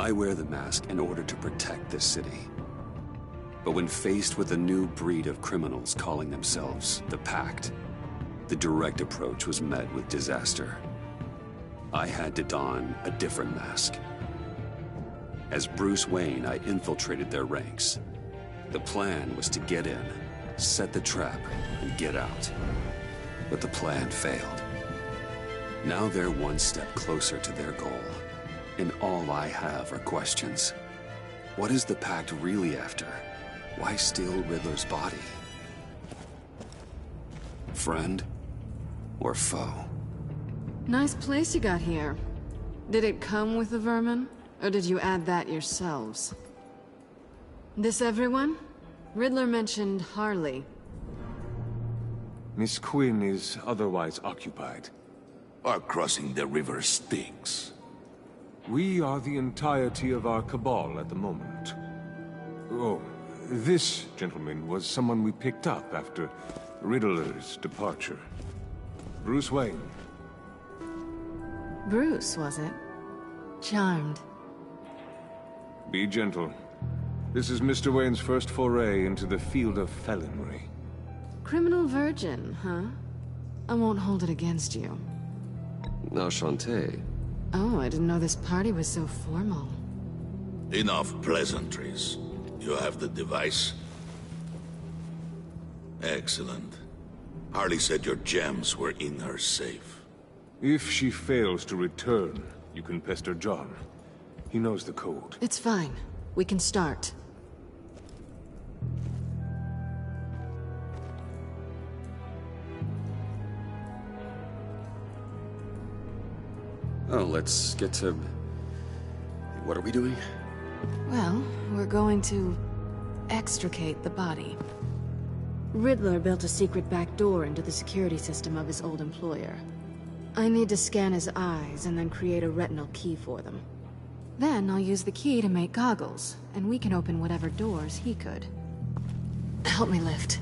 I wear the mask in order to protect this city. But when faced with a new breed of criminals calling themselves the Pact, the direct approach was met with disaster. I had to don a different mask. As Bruce Wayne, I infiltrated their ranks. The plan was to get in, set the trap, and get out. But the plan failed. Now they're one step closer to their goal, and all I have are questions. What is the Pact really after? Why steal Riddler's body? Friend or foe? Nice place you got here. Did it come with the vermin, or did you add that yourselves? This everyone? Riddler mentioned Harley. Miss Quinn is otherwise occupied. Are crossing the river Styx. We are the entirety of our cabal at the moment. Oh, this gentleman was someone we picked up after Riddler's departure. Bruce Wayne. Bruce, was it? Charmed. Be gentle. This is Mr. Wayne's first foray into the field of felonry. Criminal virgin, huh? I won't hold it against you. Enchanté. Oh, I didn't know this party was so formal. Enough pleasantries. You have the device? Excellent. Harley said your gems were in her safe. If she fails to return, you can pester John. He knows the code. It's fine. We can start. Oh, let's get to... What are we doing? Well, we're going to extricate the body. Riddler built a secret back door into the security system of his old employer. I need to scan his eyes and then create a retinal key for them. Then I'll use the key to make goggles, and we can open whatever doors he could. Help me lift.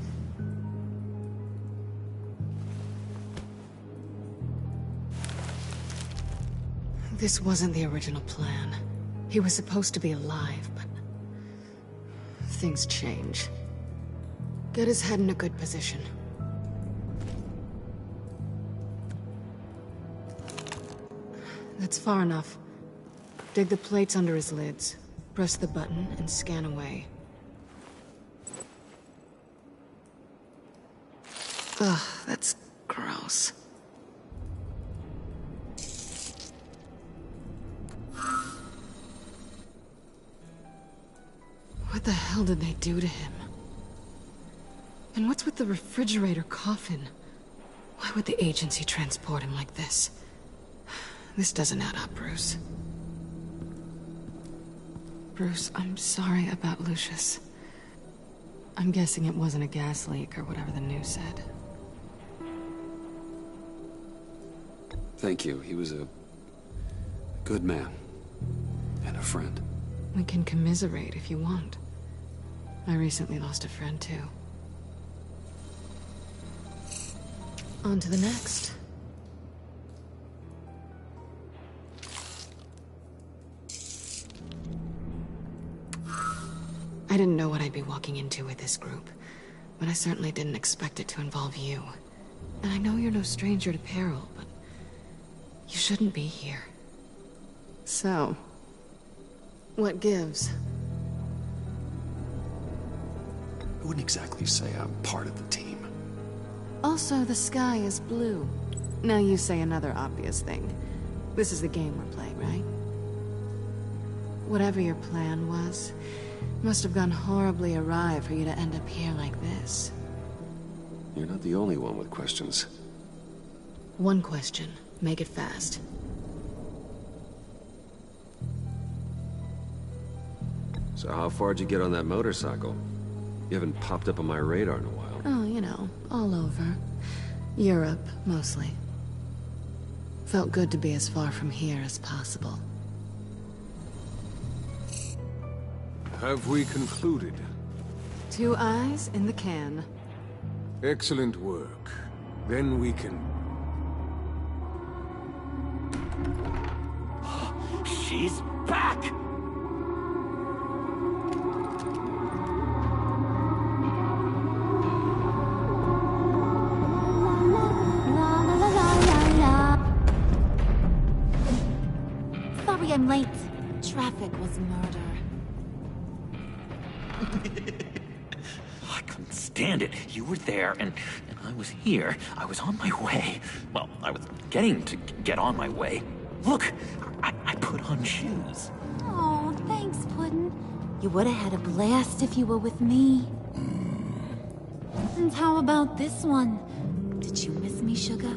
This wasn't the original plan. He was supposed to be alive, but... things change. Get his head in a good position. That's far enough. Dig the plates under his lids, press the button, and scan away. Ugh, that's gross. What the hell did they do to him? And what's with the refrigerator coffin? Why would the agency transport him like this? This doesn't add up, Bruce. Bruce, I'm sorry about Lucius. I'm guessing it wasn't a gas leak or whatever the news said. Thank you. He was a good man. And a friend. We can commiserate if you want. I recently lost a friend, too. On to the next. I didn't know what I'd be walking into with this group, but I certainly didn't expect it to involve you. And I know you're no stranger to peril, but you shouldn't be here. So, what gives? I wouldn't exactly say I'm part of the team. Also, the sky is blue. Now you say another obvious thing. This is the game we're playing, right? Whatever your plan was, must have gone horribly awry for you to end up here like this. You're not the only one with questions. One question. Make it fast. So how far'd you get on that motorcycle? You haven't popped up on my radar in a while. Oh, you know, all over. Europe, mostly. Felt good to be as far from here as possible. Have we concluded? 2 eyes in the can. Excellent work. Then we can... She's back! Sorry I'm late. Traffic was murder. I couldn't stand it. You were there, and I was here. I was on my way. Well, I was getting to get on my way. Look, I put on shoes. Oh, thanks, Puddin'. You would have had a blast if you were with me. And how about this one? Did you miss me, Sugar?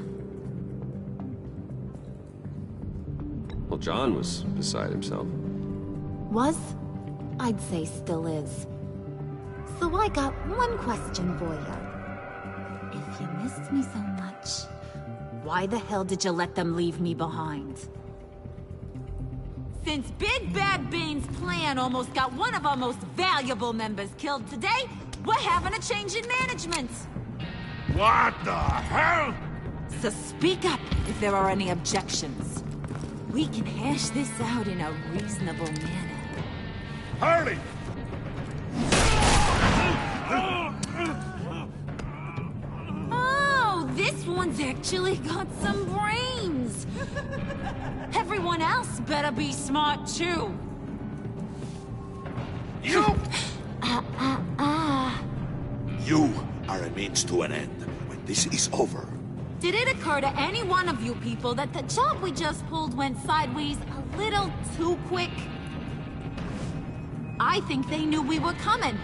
Well, John was beside himself. Was? I'd say still is. So I got one question for you. If you missed me so much, why the hell did you let them leave me behind? Since Big Bad Bean's plan almost got one of our most valuable members killed today, we're having a change in management. What the hell? So speak up if there are any objections. We can hash this out in a reasonable manner. Harley! Oh, this one's actually got some brains. Everyone else better be smart too. You! You are a means to an end. When this is over, Did it occur to any one of you people that the job we just pulled went sideways a little too quick? I think they knew we were coming,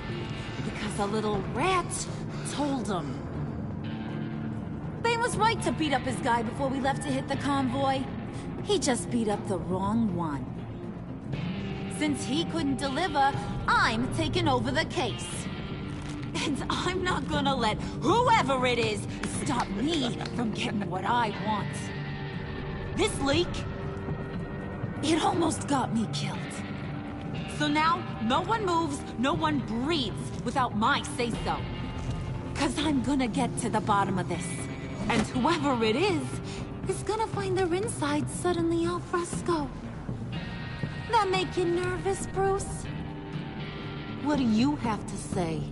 because a little rat told them. Bane was right to beat up his guy before we left to hit the convoy. He just beat up the wrong one. Since he couldn't deliver, I'm taking over the case. And I'm not gonna let whoever it is stop me from getting what I want. This leak, it almost got me killed. So now, no one moves, no one breathes without my say-so. 'Cause I'm gonna get to the bottom of this. And whoever it is gonna find their insides suddenly al fresco. That make you nervous, Bruce? What do you have to say?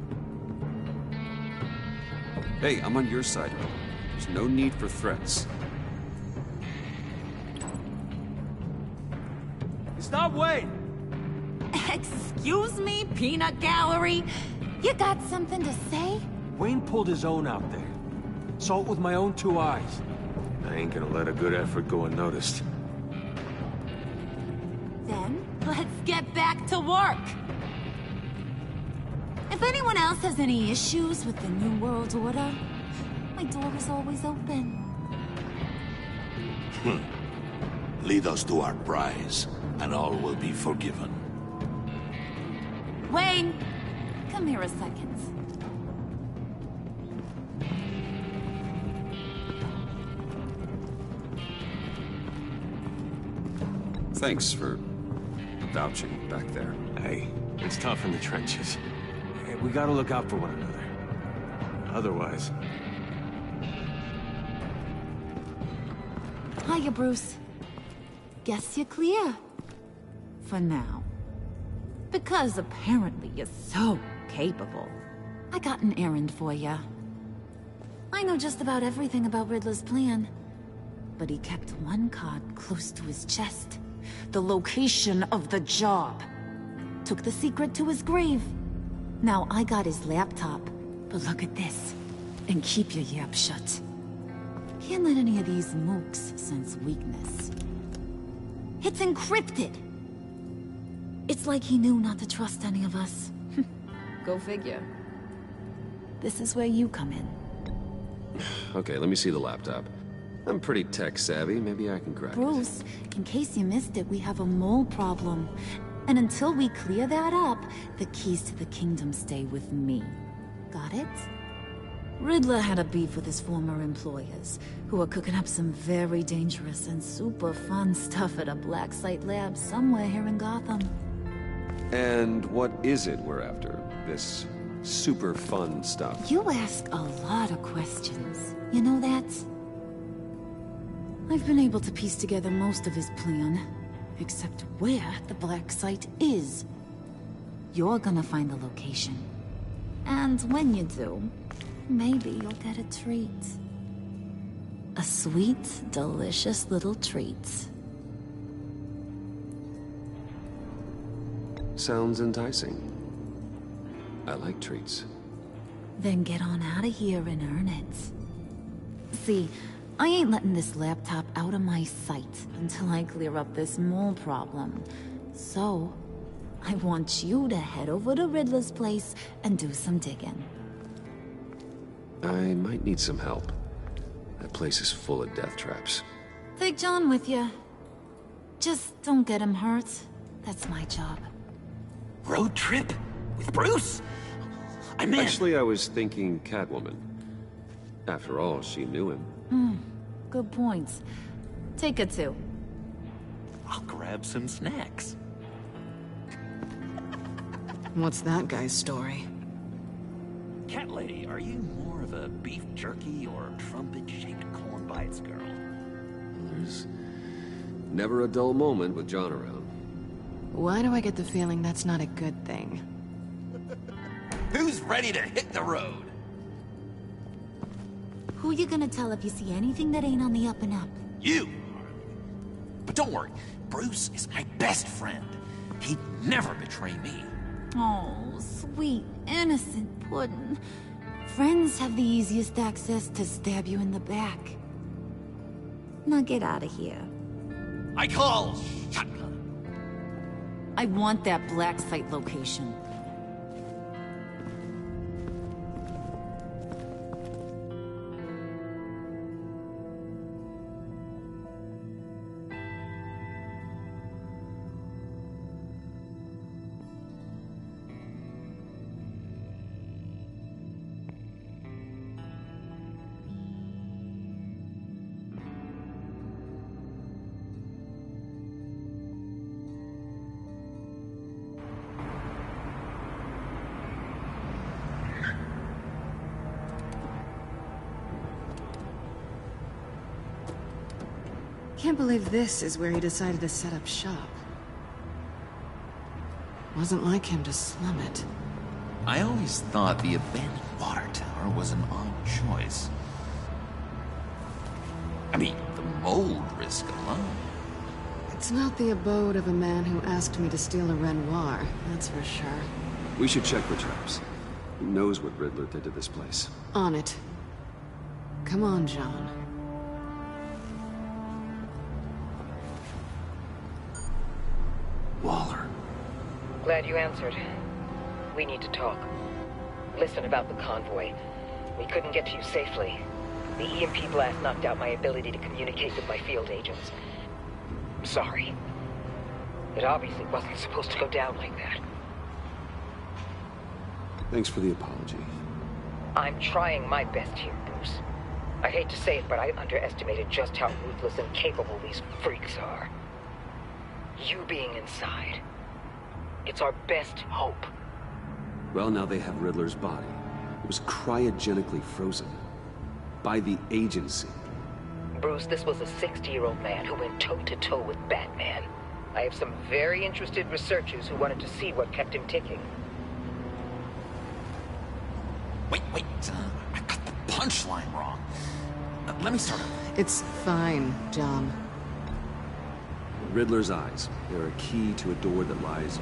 Hey, I'm on your side. There's no need for threats. Stop, Wayne! Excuse me, peanut gallery? You got something to say? Wayne pulled his own out there. Saw it with my own 2 eyes. I ain't gonna let a good effort go unnoticed. Then, let's get back to work. If anyone else has any issues with the New World Order, my door is always open. lead us to our prize, and all will be forgiven. Wayne, come here a second. Thanks for vouching back there. Hey, it's tough in the trenches. Hey, we gotta look out for one another. Otherwise... Hiya, Bruce. Guess you're clear. For now. Because apparently you're so capable. I got an errand for you. I know just about everything about Riddler's plan. But he kept one card close to his chest. The location of the job. Took the secret to his grave. Now I got his laptop. But look at this. And keep your yap shut. Can't let any of these mooks sense weakness. It's encrypted. It's like he knew not to trust any of us. Go figure. This is where you come in. Okay, let me see the laptop. I'm pretty tech savvy. Maybe I can crack it. Bruce, in case you missed it, we have a mole problem. And until we clear that up, the keys to the kingdom stay with me. Got it? Riddler had a beef with his former employers, who are cooking up some very dangerous and super fun stuff at a black site lab somewhere here in Gotham. And what is it we're after? This super fun stuff? You ask a lot of questions. You know that? I've been able to piece together most of his plan, except where the black site is. You're gonna find the location. And when you do, maybe you'll get a treat. A sweet, delicious little treat. Sounds enticing. I like treats. Then get on out of here and earn it. See, I ain't letting this laptop out of my sight until I clear up this mole problem. So, I want you to head over to Riddler's place and do some digging. I might need some help. That place is full of death traps. Take John with you. Just don't get him hurt. That's my job. Road trip? With Bruce? I'm in. Actually, I was thinking CatWomen. After all, she knew him. Good points. Take her too. I'll grab some snacks. What's that guy's story? Cat lady, are you more of a beef jerky or trumpet-shaped corn bites girl? There's never a dull moment with John around. Why do I get the feeling that's not a good thing? Who's ready to hit the road? Who you gonna tell if you see anything that ain't on the up and up? You! But don't worry, Bruce is my best friend. He'd never betray me. Oh, sweet, innocent Puddin'. Friends have the easiest access to stab you in the back. Now get out of here. I call shotgun. I want that black site location. Can't believe this is where he decided to set up shop. Wasn't like him to slum it. I always thought the abandoned water tower was an odd choice. I mean, the mold risk alone. It's not the abode of a man who asked me to steal a Renoir, that's for sure. We should check for traps. Who knows what Riddler did to this place? On it. Come on, John. Waller. Glad you answered. We need to talk. Listen about the convoy. We couldn't get to you safely. The EMP blast knocked out my ability to communicate with my field agents. I'm sorry. It obviously wasn't supposed to go down like that. Thanks for the apology. I'm trying my best here, Bruce. I hate to say it, but I underestimated just how ruthless and capable these freaks are. You being inside, it's our best hope. Well, now they have Riddler's body. It was cryogenically frozen. By the agency. Bruce, this was a 60-year-old man who went toe-to-toe with Batman. I have some very interested researchers who wanted to see what kept him ticking. Wait, I got the punchline wrong. Let me start over. It's fine, John. Riddler's eyes. They're a key to a door that lies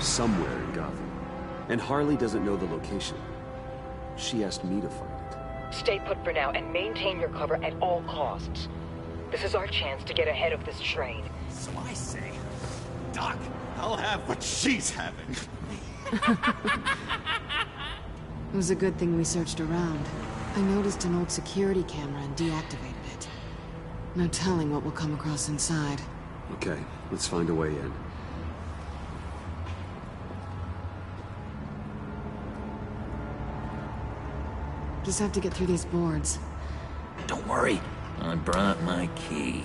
somewhere in Gotham. And Harley doesn't know the location. She asked me to find it. Stay put for now and maintain your cover at all costs. This is our chance to get ahead of this train. So I say, Doc, I'll have what she's having. It was a good thing we searched around. I noticed an old security camera and deactivated it. No telling what we'll come across inside. Okay, let's find a way in. Just have to get through these boards. Don't worry, I brought my key.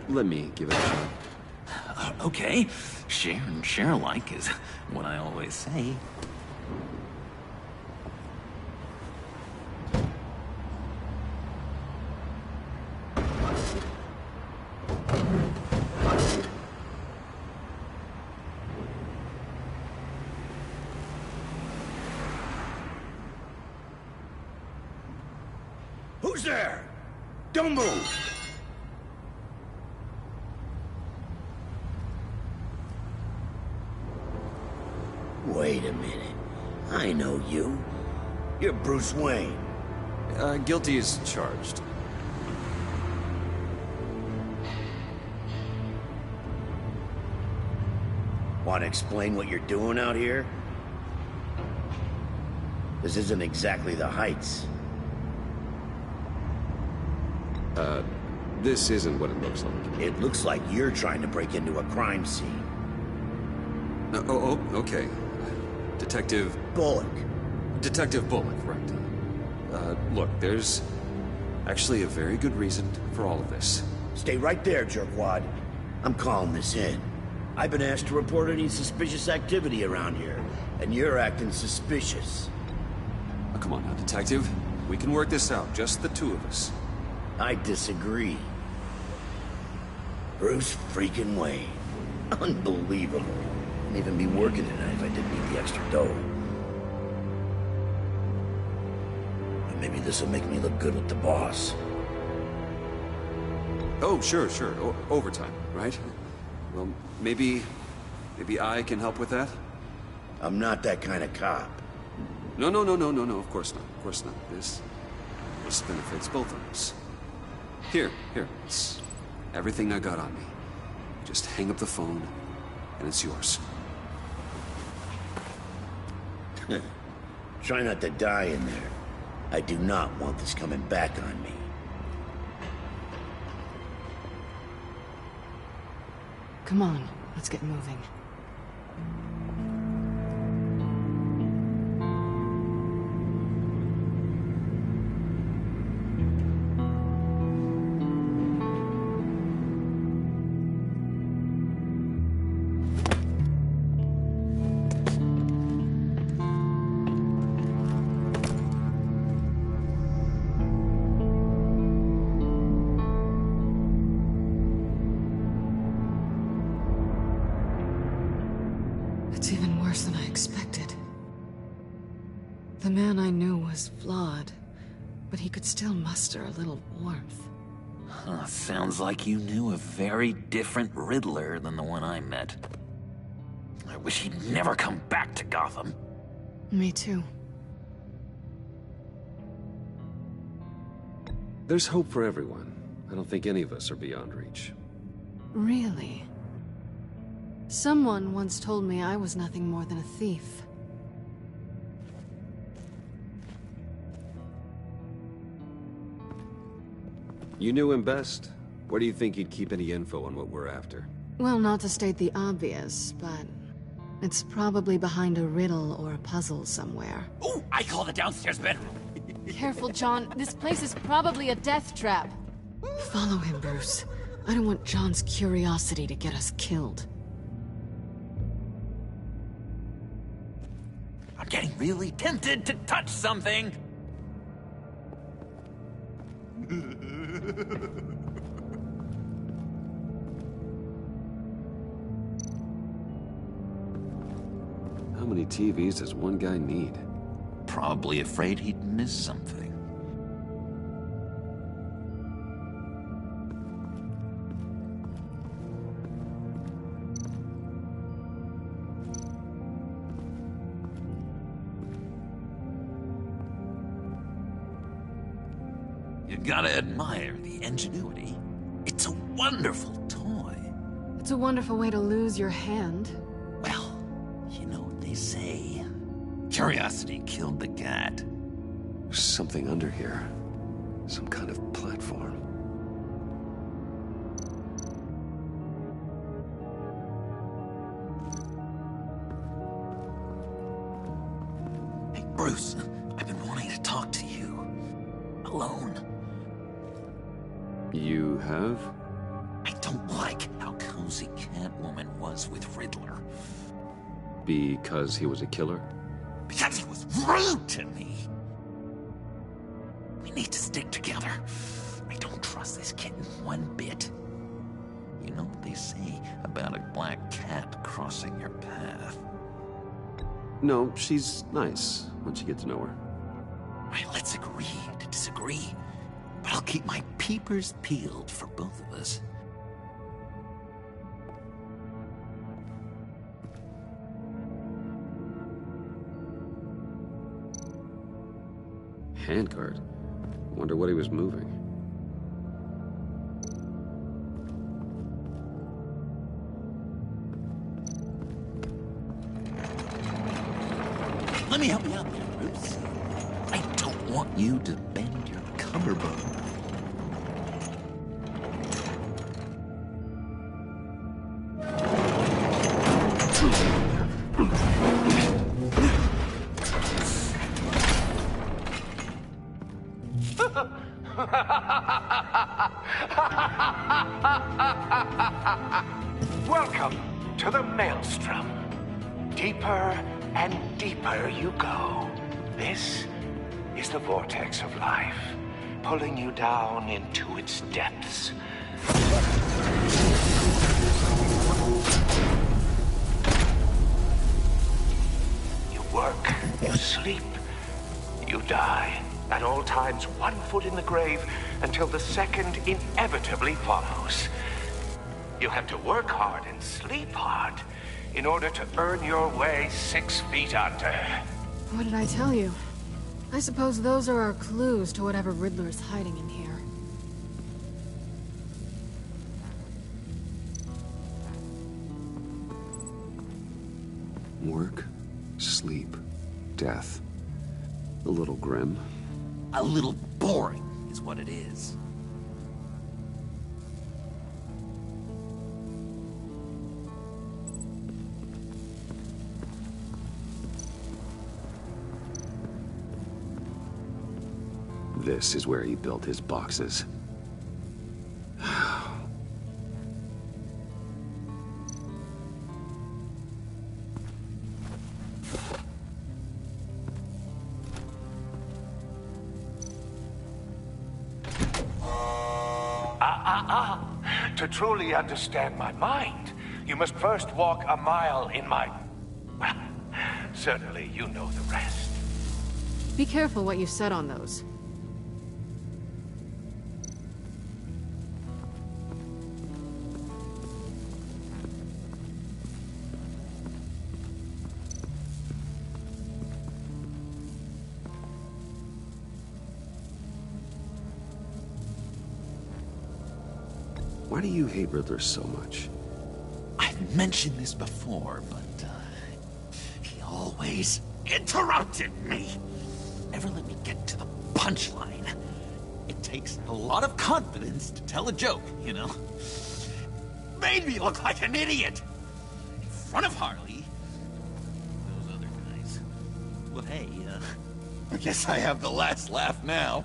Let me give it a shot. Okay, share and share alike is what I always say. Who's there? Don't move! Wait a minute. I know you. You're Bruce Wayne. Guilty as charged. Want to explain what you're doing out here? This isn't exactly the Heights. This isn't what it looks like. It looks like you're trying to break into a crime scene. Okay. Detective... Bullock. Detective Bullock, right. Look, there's actually a very good reason for all of this. Stay right there, jerkwad. I'm calling this in. I've been asked to report any suspicious activity around here, and you're acting suspicious. Oh, come on now, Detective. We can work this out, just the two of us. I disagree. Bruce freaking Wayne. Unbelievable. Wouldn't even be working tonight if I didn't need the extra dough. But maybe this'll make me look good with the boss. Oh, sure. Overtime, right? Well, maybe I can help with that? I'm not that kind of cop. No, of course not. This benefits both of us. Here, it's everything I got on me. Just hang up the phone, and it's yours. Try not to die in there. I do not want this coming back on me. Come on, let's get moving. It's even worse than I expected. The man I knew was flawed, but he could still muster a little warmth. Sounds like you knew a very different Riddler than the one I met. I wish he'd never come back to Gotham. Me too. There's hope for everyone. I don't think any of us are beyond reach. Really? Someone once told me I was nothing more than a thief. You knew him best. Where do you think he'd keep any info on what we're after? Well, not to state the obvious, but it's probably behind a riddle or a puzzle somewhere. Ooh, I call the downstairs bedroom. Careful, John. This place is probably a death trap. Follow him, Bruce. I don't want John's curiosity to get us killed. I'm getting really tempted to touch something. How many TVs does one guy need? Probably afraid he'd miss something. You gotta admire the ingenuity. It's a wonderful toy. It's a wonderful way to lose your hand. Well, you know what they say. Curiosity killed the cat. There's something under here. Some kind of platform. Hey, Bruce, I've been wanting to talk to you. Alone. You have? I don't like how cozy CatWomen was with Riddler. Because he was a killer? Because he was rude to me. We need to stick together. I don't trust this kitten one bit. You know what they say about a black cat crossing your path? No, she's nice once you get to know her. Right, let's agree to disagree. but I'll keep my peepers peeled for both of us. Handcart? Wonder what he was moving. Let me help you out there, Bruce. I don't want you to bend your cummerbund. Welcome to the Maelstrom. Deeper and deeper you go. This is the vortex of life, pulling you down into its depths. You work, you sleep, you die. At all times, 1 foot in the grave until the second inevitably follows. You have to work hard and sleep hard in order to earn your way 6 feet under. What did I tell you? I suppose those are our clues to whatever Riddler's hiding in here. Work, sleep, death. A little grim. A little boring is what it is. This is where he built his boxes. To truly understand my mind, you must first walk a mile in my... Well, certainly you know the rest. Be careful what you said on those. Why do you hate Riddler so much? I've mentioned this before, but, he always interrupted me. Never let me get to the punchline. It takes a lot of confidence to tell a joke, you know? Made me look like an idiot! In front of Harley. Those other guys. Well, hey, I guess I have the last laugh now.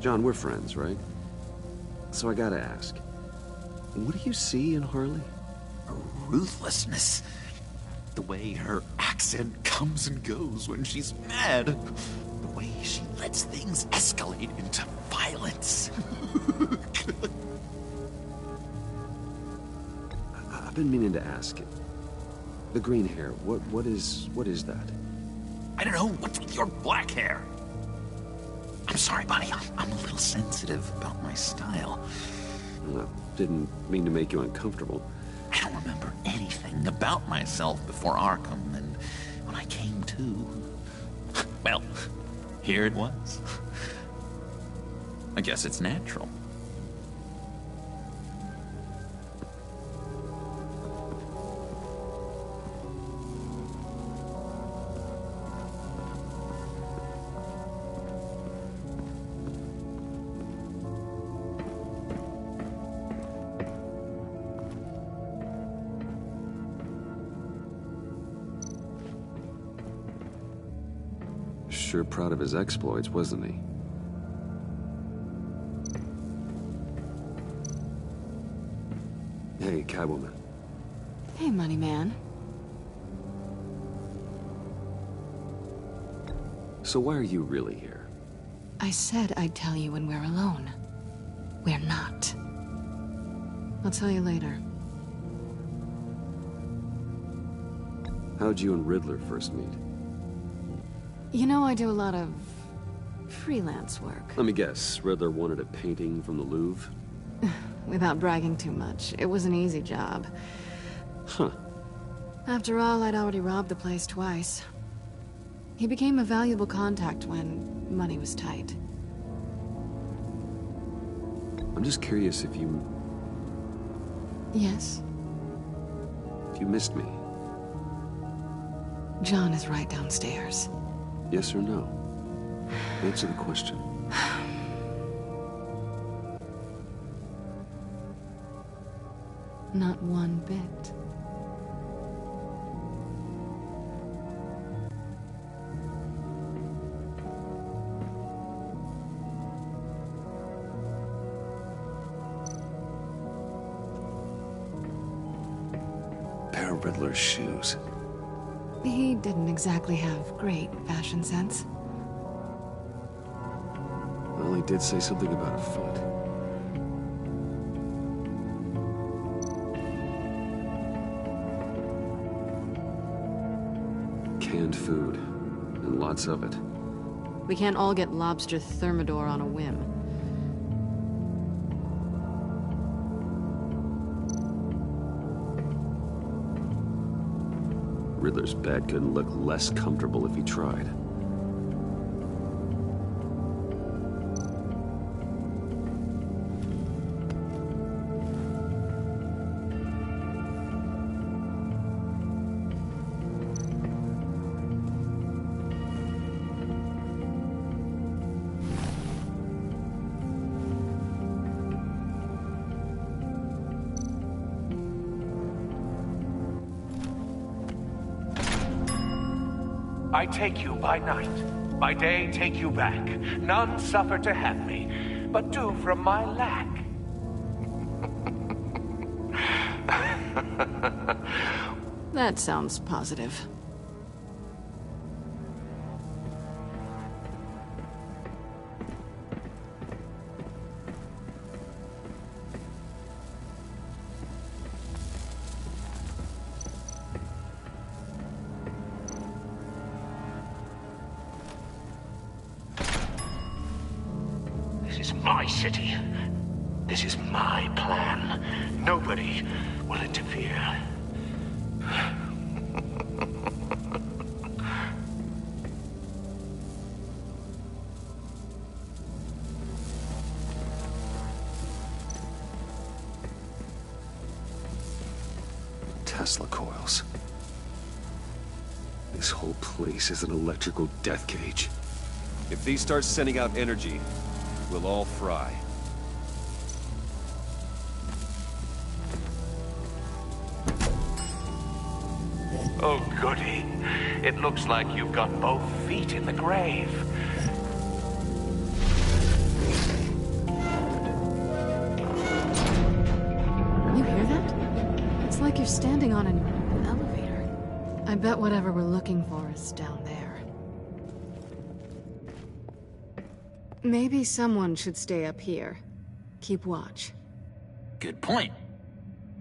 John, we're friends, right? So I gotta ask, what do you see in Harley? Her ruthlessness. The way her accent comes and goes when she's mad. The way she lets things escalate into violence. I've been meaning to ask. The green hair, what is that? I don't know, what's with your black hair? I'm sorry, buddy. I'm a little sensitive about my style. Didn't mean to make you uncomfortable. I don't remember anything about myself before Arkham, and when I came to... Well, here it was. I guess it's natural. Sure proud of his exploits, wasn't he? Hey, CatWomen. Hey, Money Man. So why are you really here? I said I'd tell you when we're alone. We're not. I'll tell you later. How'd you and Riddler first meet? You know, I do a lot of freelance work. Let me guess, Riddler wanted a painting from the Louvre? Without bragging too much, it was an easy job. Huh. After all, I'd already robbed the place twice. He became a valuable contact when money was tight. I'm just curious if you... Yes? If you missed me. John is right downstairs. Yes or no? Answer the question. Not one bit. Pair of Riddler's shoes. He didn't exactly have great fashion sense. Well, he did say something about a foot. Canned food. And lots of it. We can't all get lobster thermidor on a whim. Riddler's bed couldn't look less comfortable if he tried. I take you by night, by day take you back. None suffer to have me, but do from my lack. That sounds positive. This is my city. This is my plan. Nobody will interfere. Tesla coils. This whole place is an electrical death cage. If these start sending out energy, we'll all fry. Oh, goody. It looks like you've got both feet in the grave. You hear that? It's like you're standing on an elevator. I bet whatever we're looking for is down there. Maybe someone should stay up here. Keep watch. Good point.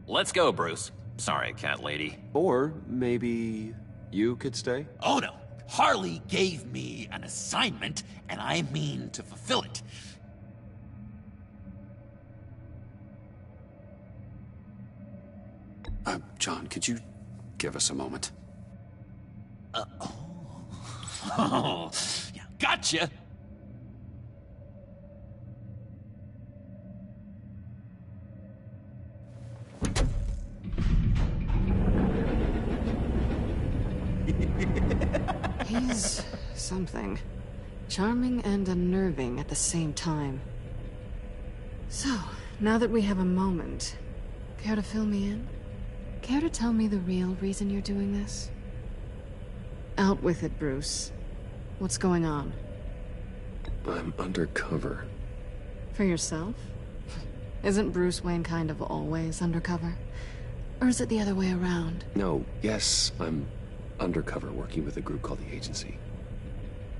Let's go, Bruce. Sorry, cat lady. Or maybe you could stay? Oh no. Harley gave me an assignment, and I mean to fulfill it. John, could you give us a moment? Oh, yeah, gotcha. He's something. Charming and unnerving at the same time. So, now that we have a moment, care to fill me in? Care to tell me the real reason you're doing this? Out with it, Bruce. What's going on? I'm undercover. For yourself? Isn't Bruce Wayne kind of always undercover? Or is it the other way around? No, yes, I'm undercover working with a group called the Agency.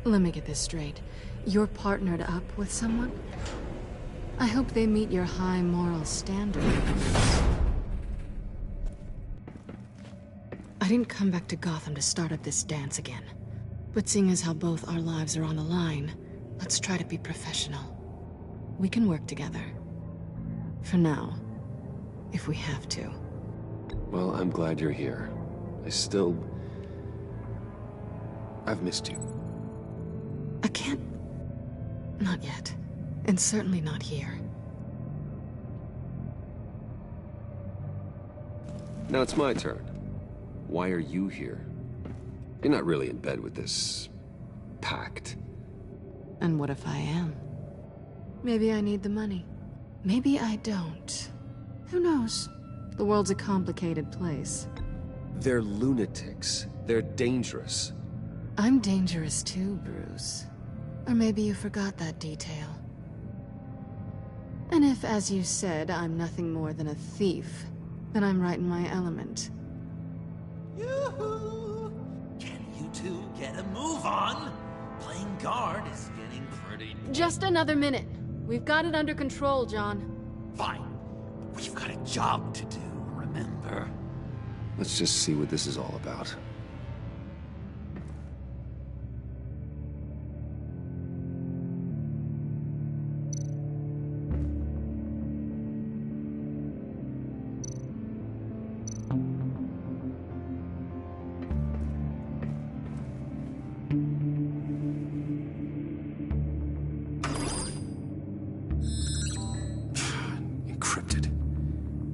Let me get this straight. You're partnered up with someone? I hope they meet your high moral standard. I didn't come back to Gotham to start up this dance again. But seeing as how both our lives are on the line, let's try to be professional. We can work together. For now. If we have to. Well, I'm glad you're here. I've missed you. I can't... Not yet. And certainly not here. Now it's my turn. Why are you here? You're not really in bed with this... pact. And what if I am? Maybe I need the money. Maybe I don't. Who knows? The world's a complicated place. They're lunatics. They're dangerous. I'm dangerous too, Bruce. Or maybe you forgot that detail. And if, as you said, I'm nothing more than a thief, then I'm right in my element. Yoo-hoo! Can you two get a move on? Playing guard is getting pretty... Just another minute. We've got it under control, John. Fine. We've got a job to do, remember? Let's just see what this is all about. Encrypted.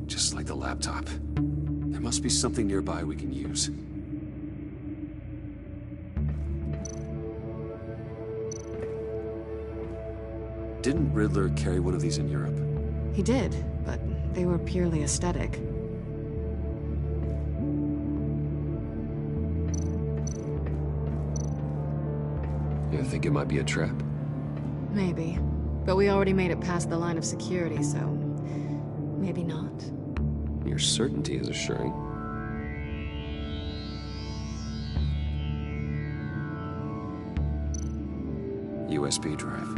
Just like the laptop. There must be something nearby we can use. Didn't Riddler carry one of these in Europe? He did, but they were purely aesthetic. You think it might be a trap? Maybe. But we already made it past the line of security, so... maybe not. Your certainty is assuring. USB drive.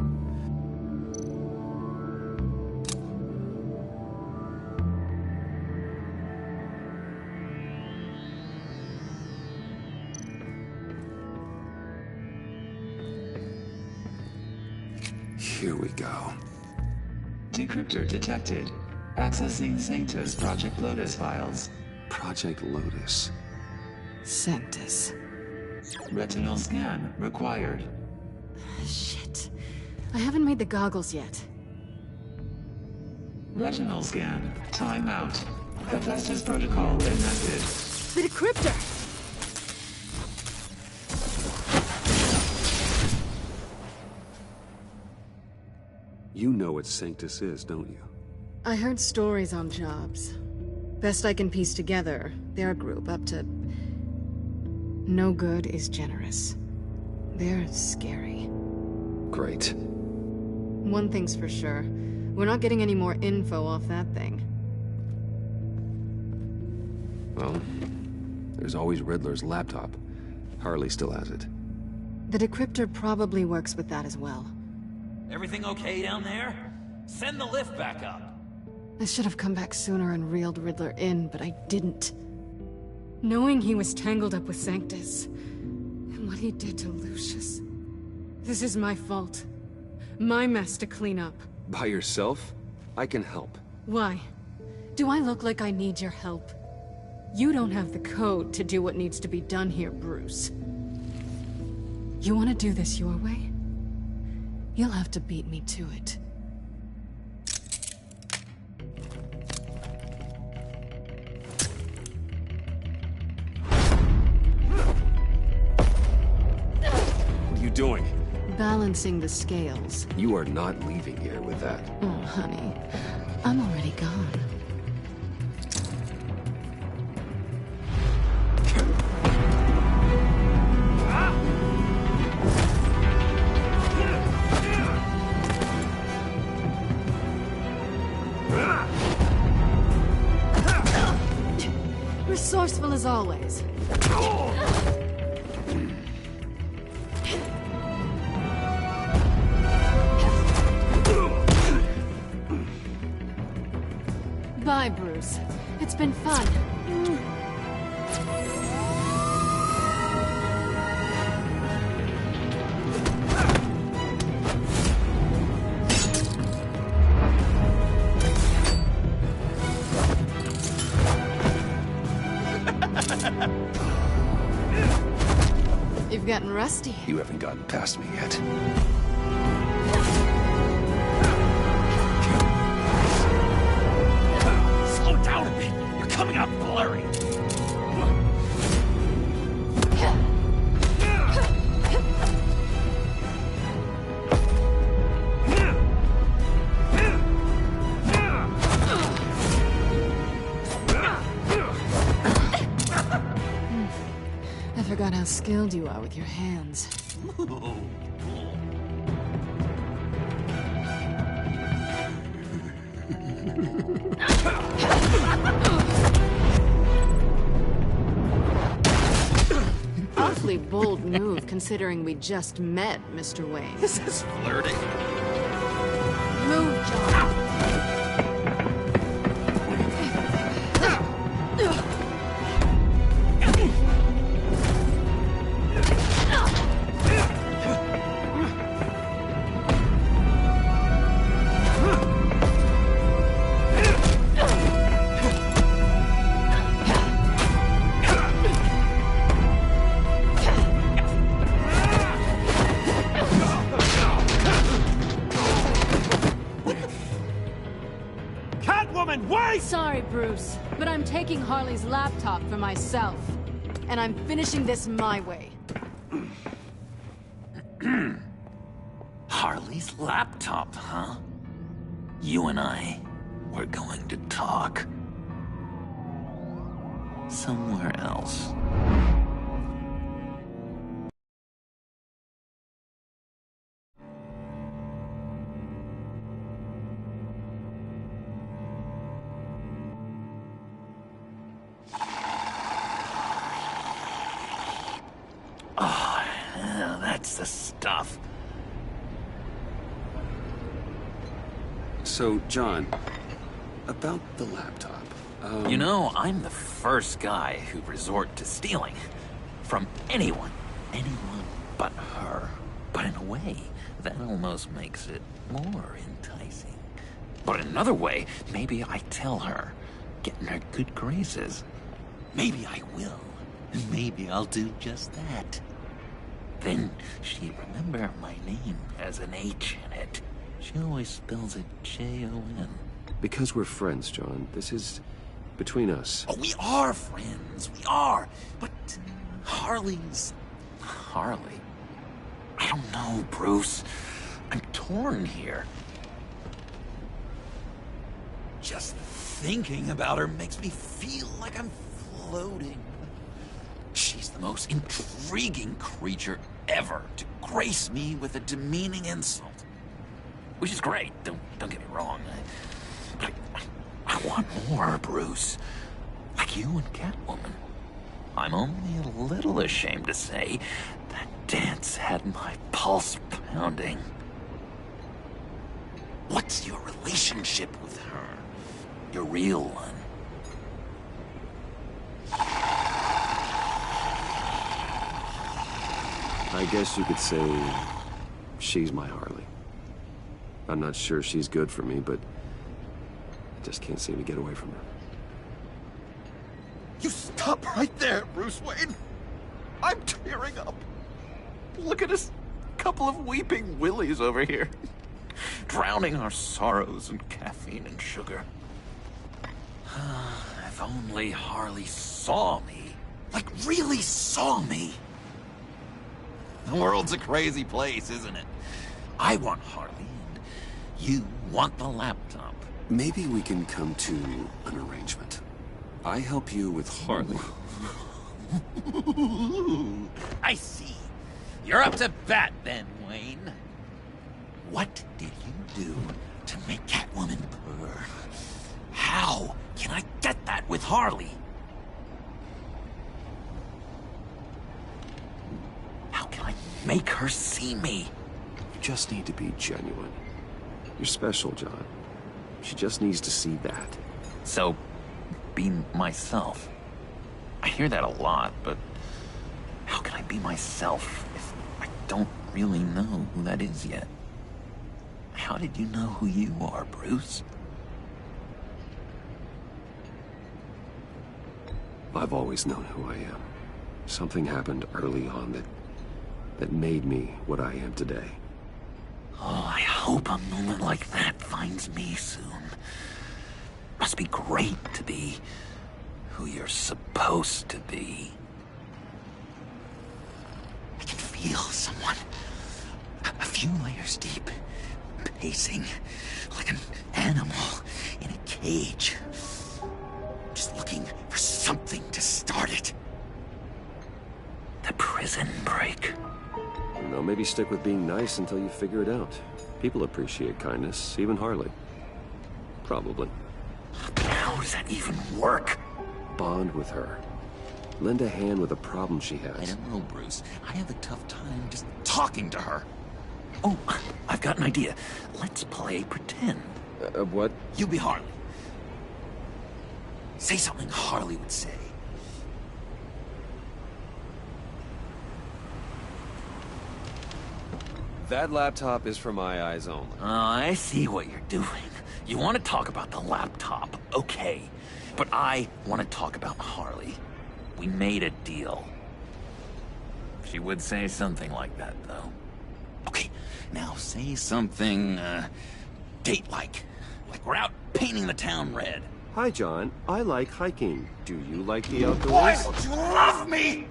Here we go. Decryptor detected. Accessing Sanctus Project Lotus files. Project Lotus. Sanctus. Retinal scan required. Shit. I haven't made the goggles yet. Retinal scan. Timeout. Hephaestus protocol enacted. The decryptor! You know what Sanctus is, don't you? I heard stories on jobs. Best I can piece together, their group up to... no good is generous. They're scary. Great. One thing's for sure. We're not getting any more info off that thing. Well, there's always Riddler's laptop. Harley still has it. The decryptor probably works with that as well. Everything okay down there? Send the lift back up. I should have come back sooner and reeled Riddler in, but I didn't. Knowing he was tangled up with Sanctus, and what he did to Lucius. This is my fault. My mess to clean up. By yourself? I can help. Why? Do I look like I need your help? You don't have the code to do what needs to be done here, Bruce. You want to do this your way? You'll have to beat me to it. What are you doing? Balancing the scales. You are not leaving here with that. Oh, honey. I'm already gone. Resourceful as always. Bye, Bruce. It's been fun. You've gotten rusty. You haven't gotten past me yet. Slow down a bit. You're coming out blurry. I forgot how skilled you are with your hands. Awfully bold move, considering we just met, Mr. Wayne. This is flirting. Move, John. CatWomen, wait! Sorry, Bruce, but I'm taking Harley's laptop for myself. And I'm finishing this my way. Harley's laptop, huh? You and I, we're going to talk. Somewhere else. Oh, yeah, that's the stuff. So, John, about the laptop. You know, I'm the first guy who'd resort to stealing. From anyone. Anyone but her. But in a way, that almost makes it more enticing. But in another way, maybe I tell her, get in her good graces. Maybe I will. And maybe I'll do just that. Then she'd remember my name has an H in it. She always spells it J-O-N. Because we're friends, John. This is between us. Oh, we are friends. We are. But Harley's... Harley? I don't know, Bruce. I'm torn here. Just thinking about her makes me feel like I'm floating. She's the most intriguing creature ever to grace me with a demeaning insult. Which is great, don't get me wrong. But I want more, Bruce. Like you and CatWomen. I'm only a little ashamed to say that dance had my pulse pounding. What's your relationship with her? Your real one? I guess you could say she's my Harley. I'm not sure she's good for me, but I just can't seem to get away from her. You stop right there, Bruce Wayne. I'm tearing up. Look at us, couple of weeping willies over here. Drowning our sorrows in caffeine and sugar. If only Harley saw me. Like, really saw me. The world's a crazy place, isn't it? I want Harley, and you want the laptop. Maybe we can come to an arrangement. I help you with Harley. I see. You're up to bat then, Wayne. What did you do to make CatWomen purr? How can I get that with Harley? How can I make her see me? You just need to be genuine. You're special, John. She just needs to see that. So, be myself. I hear that a lot, but how can I be myself if I don't really know who that is yet? How did you know who you are, Bruce? I've always known who I am. Something happened early on that that made me what I am today. Oh, I hope a moment like that finds me soon. Must be great to be who you're supposed to be. I can feel someone a few layers deep, pacing like an animal in a cage. Just looking for something to start it. The prison break. You know, maybe stick with being nice until you figure it out. People appreciate kindness, even Harley. Probably. How does that even work? Bond with her. Lend a hand with a problem she has. I don't know, Bruce. I have a tough time just talking to her. Oh, I've got an idea. Let's play pretend. What? You be Harley. Say something Harley would say. That laptop is for my eyes only. I see what you're doing. You want to talk about the laptop, okay. But I want to talk about Harley. We made a deal. She would say something like that, though. Okay, now say something, date-like. Like we're out painting the town red. Hi, John. I like hiking. Do you like the outdoors? Why don't you love me?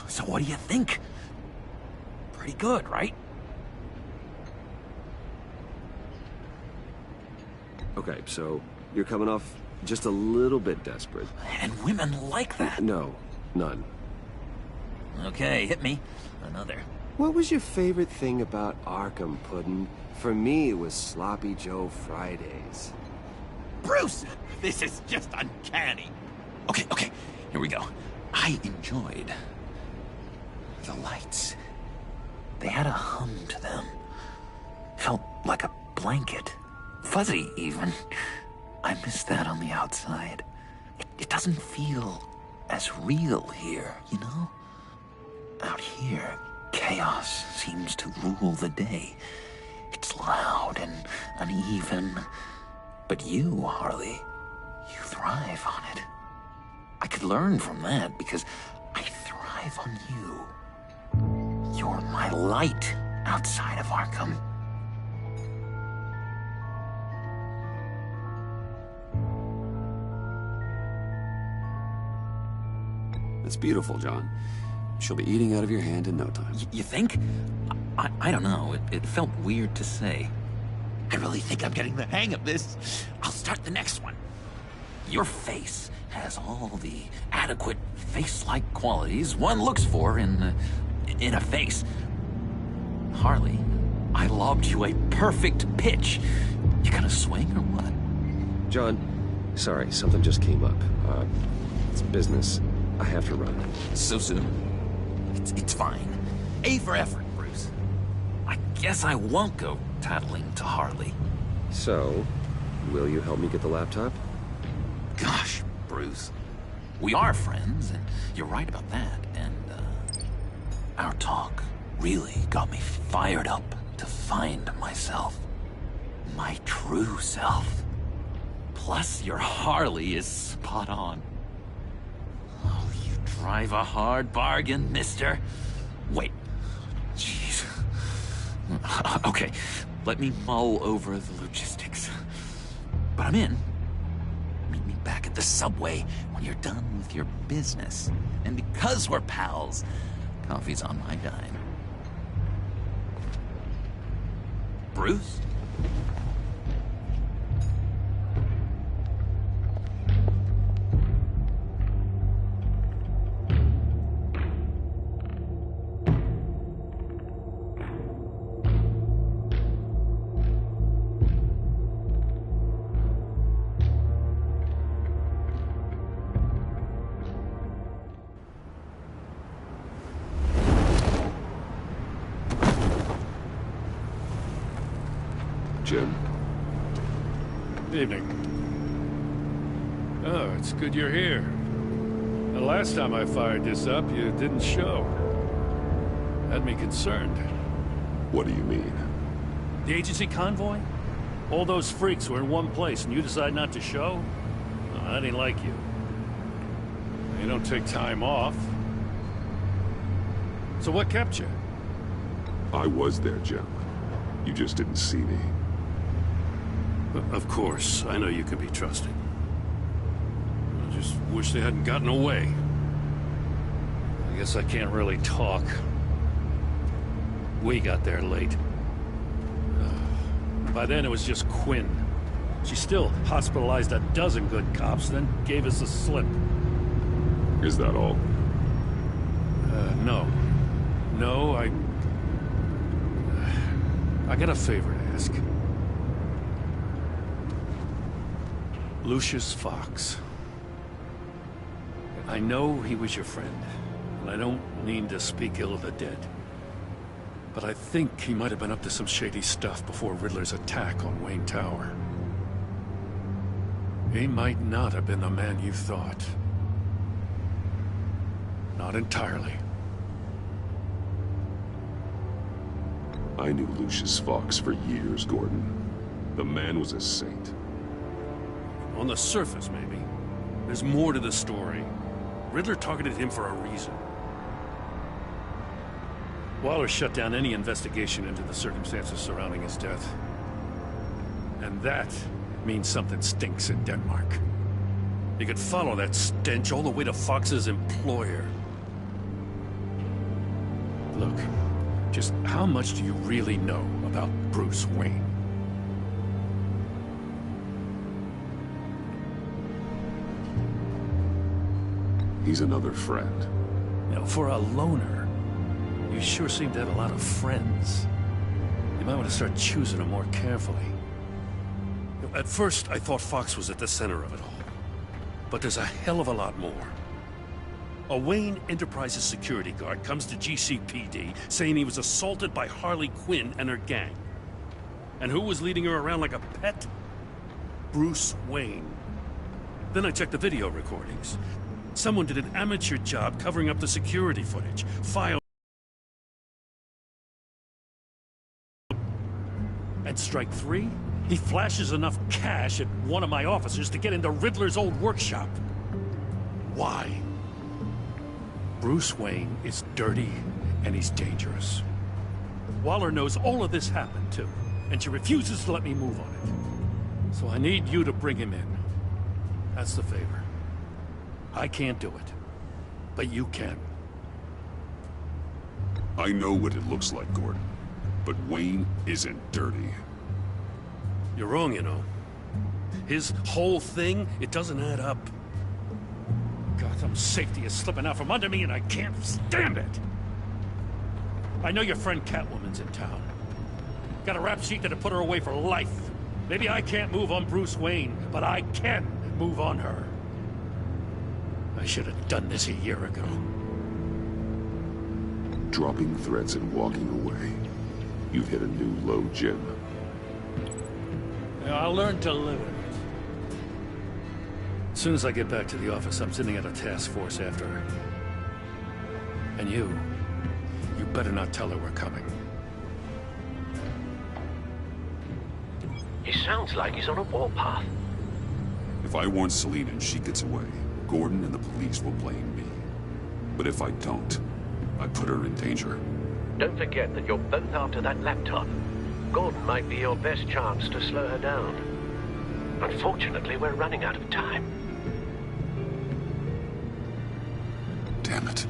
So what do you think? Pretty good, right? Okay, so you're coming off just a little bit desperate. And women like that. No, none. Okay, hit me. Another. What was your favorite thing about Arkham, Puddin'? For me, it was Sloppy Joe Fridays. Bruce! This is just uncanny. Okay, here we go. I enjoyed the lights. They had a hum to them. Felt like a blanket. Fuzzy, even. I miss that on the outside. It doesn't feel as real here, you know? Out here, chaos seems to rule the day. It's loud and uneven. But you, Harley, you thrive on it. I could learn from that because I thrive on you. You're my light outside of Arkham. It's beautiful, John. She'll be eating out of your hand in no time. You think? I don't know. It felt weird to say. I really think I'm getting the hang of this. I'll start the next one. Your face has all the adequate face-like qualities one looks for in a face. Harley, I lobbed you a perfect pitch. You gonna swing or what? John, sorry, something just came up. It's business. I have to run. So soon? It's fine. A for effort, Bruce. I guess I won't go tattling to Harley. So, will you help me get the laptop? Gosh, Bruce. We are friends, and you're right about that, and, our talk really got me fired up to find myself. My true self. Plus, your Harley is spot on. Oh, you drive a hard bargain, mister. Wait. Jeez. Okay, let me mull over the logistics. But I'm in. Meet me back at the subway when you're done with your business. And because we're pals, coffee's on my dime. Bruce? Jim? Evening. Oh, it's good you're here. The last time I fired this up, you didn't show. Had me concerned. What do you mean? The agency convoy? All those freaks were in one place, and you decide not to show? No, that ain't like you. You don't take time off. So what kept you? I was there, Jim. You just didn't see me. Of course, I know you can be trusted. I just wish they hadn't gotten away. I guess I can't really talk. We got there late. By then it was just Quinn. She still hospitalized a dozen good cops, then gave us the slip. Is that all? No. No, I got a favor to ask. Lucius Fox. I know he was your friend, and I don't mean to speak ill of the dead. But I think he might have been up to some shady stuff before Riddler's attack on Wayne Tower. He might not have been the man you thought. Not entirely. I knew Lucius Fox for years, Gordon. The man was a saint. On the surface, maybe. There's more to the story. Riddler targeted him for a reason. Waller shut down any investigation into the circumstances surrounding his death. And that means something stinks in Denmark. You could follow that stench all the way to Fox's employer. Look, just how much do you really know about Bruce Wayne? He's another friend. You know, for a loner, you sure seem to have a lot of friends. You might want to start choosing them more carefully. You know, at first, I thought Fox was at the center of it all. But there's a hell of a lot more. A Wayne Enterprises security guard comes to GCPD saying he was assaulted by Harley Quinn and her gang. And who was leading her around like a pet? Bruce Wayne. Then I checked the video recordings. Someone did an amateur job covering up the security footage. Filed. At strike 3, he flashes enough cash at one of my officers to get into Riddler's old workshop. Why? Bruce Wayne is dirty and he's dangerous. Waller knows all of this happened too, and she refuses to let me move on it. So I need you to bring him in. That's the favor. I can't do it, but you can. I know what it looks like, Gordon, but Wayne isn't dirty. You're wrong, you know. His whole thing, it doesn't add up. Gotham's safety is slipping out from under me and I can't stand it. I know your friend CatWoman's in town. Got a rap sheet that'll put her away for life. Maybe I can't move on Bruce Wayne, but I can move on her. I should have done this a year ago. Dropping threats and walking away. You've hit a new low, Jim. Yeah, I'll learn to live with it. As soon as I get back to the office, I'm sending out a task force after her. And you better not tell her we're coming. He sounds like he's on a warpath. If I warn Selina and she gets away, Gordon and the police will blame me. But if I don't, I put her in danger. Don't forget that you're both after that laptop. Gordon might be your best chance to slow her down. Unfortunately, we're running out of time. Damn it.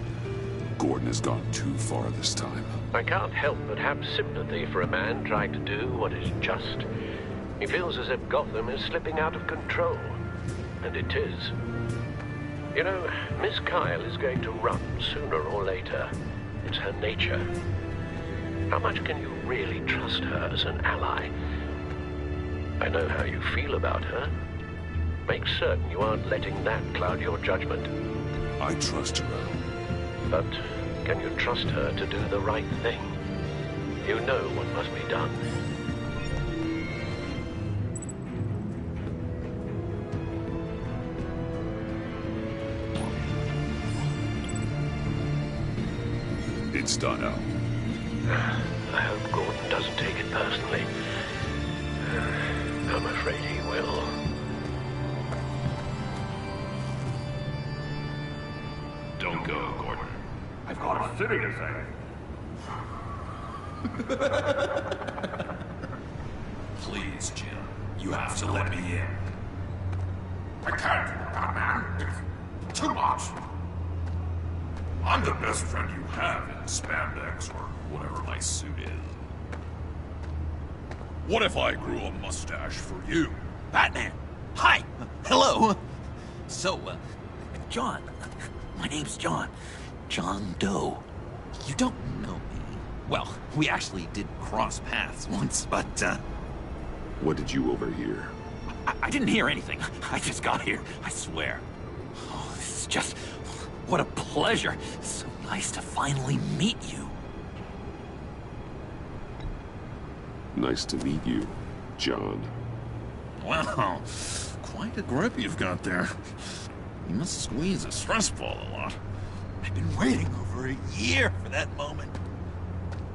Gordon has gone too far this time. I can't help but have sympathy for a man trying to do what is just. He feels as if Gotham is slipping out of control. And it is. You know, Miss Kyle is going to run sooner or later. It's her nature. How much can you really trust her as an ally? I know how you feel about her. Make certain you aren't letting that cloud your judgment. I trust her. But can you trust her to do the right thing? You know what must be done. It's done out. I hope Gordon doesn't take it personally. I'm afraid he will. Don't go, Gordon. I've got a city to save. Please, Jim. You have to let me in. I can't, Batman. It's too much. I'm the best friend you have in spandex or whatever my suit is. What if I grew a mustache for you? Batman! Hi! Hello! So, John. My name's John. John Doe. You don't know me. Well, we actually did cross paths once, but, What did you overhear? I didn't hear anything. I just got here, I swear. Oh, this is just... what a pleasure. So nice to finally meet you. Nice to meet you, John. Wow, quite a grip you've got there. You must squeeze a stress ball a lot. I've been waiting over a year for that moment.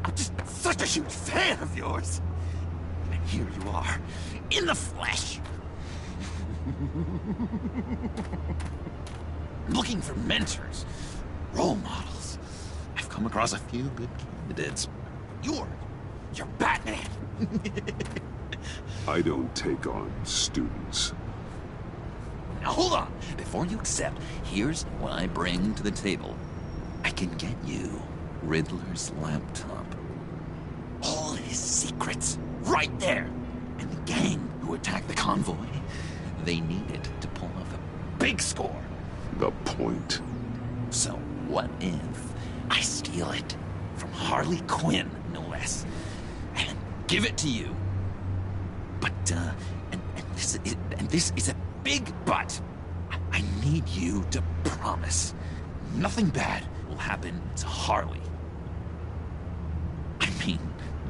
I'm just such a huge fan of yours. And here you are, in the flesh. Looking for mentors, role models. I've come across a few good candidates. You're Batman. I don't take on students. Now hold on. Before you accept, here's what I bring to the table. I can get you Riddler's laptop. All his secrets, right there. And the gang who attacked the convoy, they need it to pull off a big score. The point. So what if I steal it from Harley Quinn, no less, and give it to you? But, and this is a big but. I need you to promise nothing bad will happen to Harley. I mean,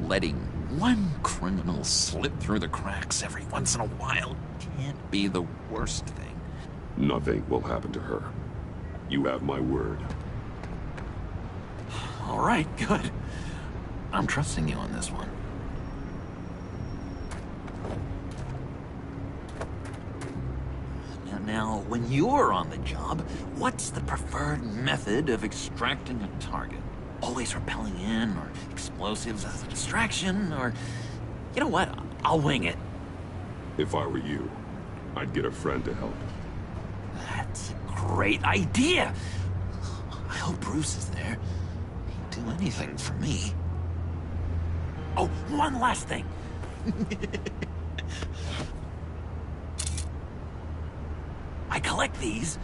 letting one criminal slip through the cracks every once in a while can't be the worst thing. Nothing will happen to her. You have my word. All right, good. I'm trusting you on this one. Now, when you're on the job, what's the preferred method of extracting a target? Always rappelling in, or explosives as a distraction, or... You know what? I'll wing it. If I were you, I'd get a friend to help. That's a great idea! I hope Bruce is there. He'd do anything for me. Oh, one last thing! I collect these.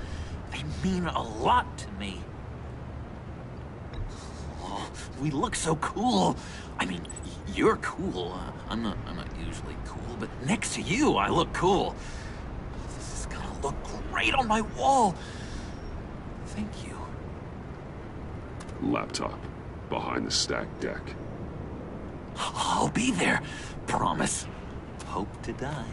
They mean a lot to me. Oh, we look so cool. I mean, you're cool. I'm not usually cool, but next to you, I look cool. This is gonna look great on my wall. Thank you. Laptop. Behind the stacked deck. I'll be there. Promise. Hope to die.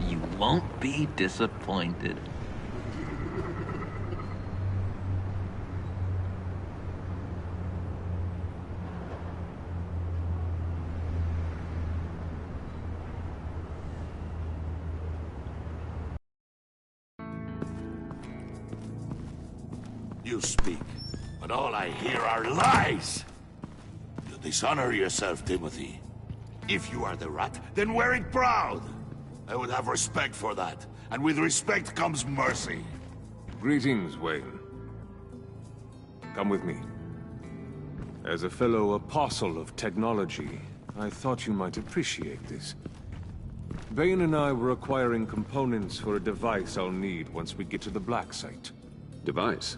You won't be disappointed. You speak, but all I hear are lies. You dishonor yourself, Timothy. If you are the rat, then wear it proud. I would have respect for that, and with respect comes mercy. Greetings, Wayne. Come with me. As a fellow apostle of technology, I thought you might appreciate this. Bane and I were acquiring components for a device I'll need once we get to the Black Site. Device?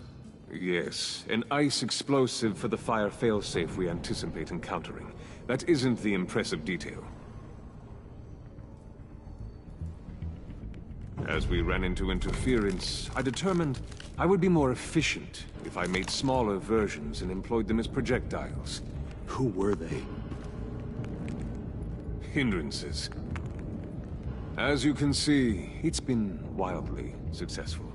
Yes, an ice explosive for the fire failsafe we anticipate encountering. That isn't the impressive detail. As we ran into interference, I determined I would be more efficient if I made smaller versions and employed them as projectiles. Who were they? Hindrances. As you can see, it's been wildly successful.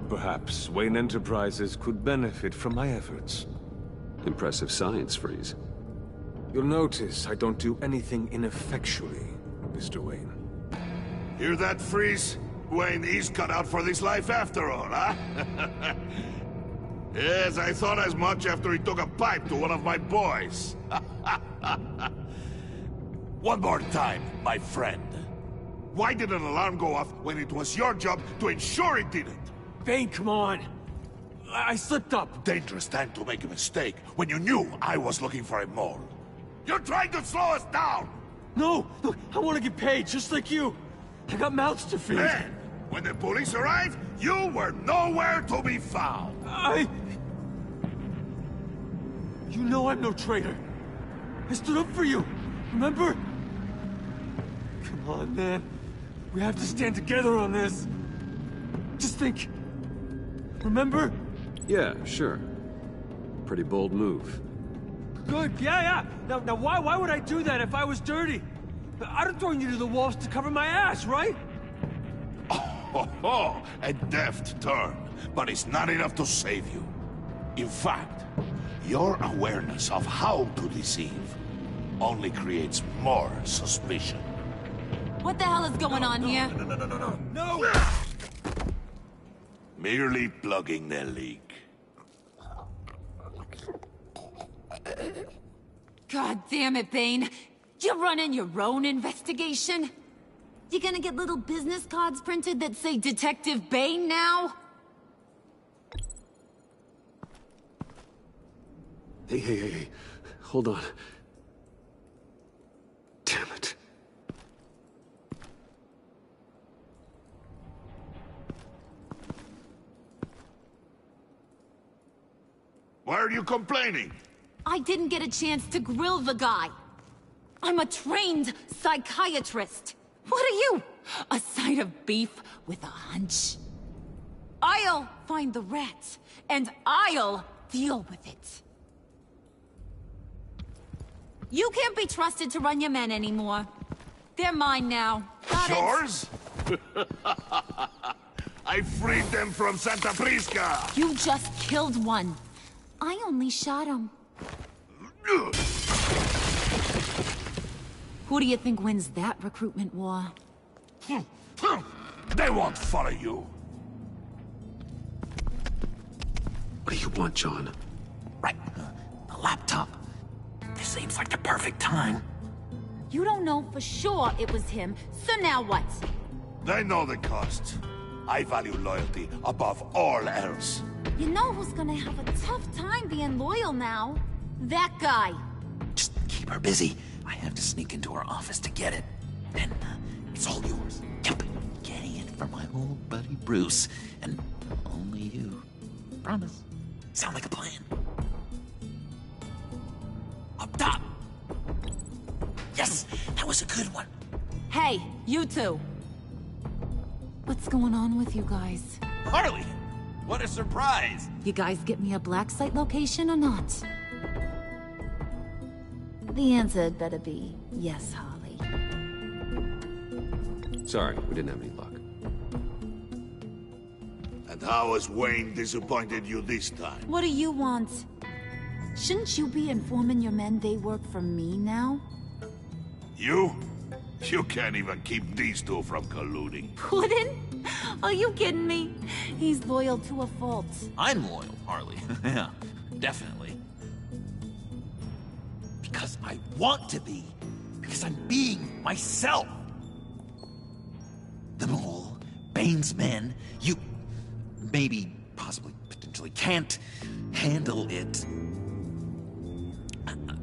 Perhaps Wayne Enterprises could benefit from my efforts. Impressive science, Freeze. You'll notice I don't do anything ineffectually, Mr. Wayne. Hear that, Freeze? Wayne is cut out for this life after all, huh? Yes, I thought as much after he took a pipe to one of my boys. One more time, my friend. Why did an alarm go off when it was your job to ensure it didn't? Bane, come on. I slipped up. Dangerous time to make a mistake when you knew I was looking for a mole. You're trying to slow us down! No! Look, I want to get paid, just like you. I got mouths to feed. Then, when the police arrived, you were nowhere to be found. You know I'm no traitor. I stood up for you, remember? Come on, man. We have to stand together on this. Just think. Remember? Yeah, sure. Pretty bold move. Good, yeah. Now why would I do that if I was dirty? I'd have thrown you to the walls to cover my ass, right? Oh, a deft turn, but it's not enough to save you. In fact, your awareness of how to deceive only creates more suspicion. What the hell is going on here? No! Merely plugging the leak. God damn it, Bane. You're running your own investigation? You gonna get little business cards printed that say Detective Bane now? Hey. Hold on. Damn it. Why are you complaining? I didn't get a chance to grill the guy. I'm a trained psychiatrist. What are you? A side of beef with a hunch? I'll find the rat, and I'll deal with it. You can't be trusted to run your men anymore. They're mine now. Got it? Yours? I freed them from Santa Prisca! You just killed one. I only shot him. Who do you think wins that recruitment war? They won't follow you. What do you want, John? Right. The laptop. This seems like the perfect time. You don't know for sure it was him, so now what? They know the cost. I value loyalty above all else. You know who's gonna have a tough time being loyal now? That guy. Just keep her busy. I have to sneak into her office to get it. Then it's all yours. Yep. Getting it from my old buddy Bruce. And only you. Promise. Sound like a plan. Up top. Yes, that was a good one. Hey, you two. What's going on with you guys? Harley! What a surprise! You guys get me a black site location or not? The answer had better be yes, Harley. Sorry, we didn't have any luck. And how has Wayne disappointed you this time? What do you want? Shouldn't you be informing your men they work for me now? You? You can't even keep these two from colluding. Puddin'? Are you kidding me? He's loyal to a fault. I'm loyal, Harley. Yeah, definitely. Because I want to be. Because I'm being myself. The Mole, Bane's men, you maybe, possibly, potentially can't handle it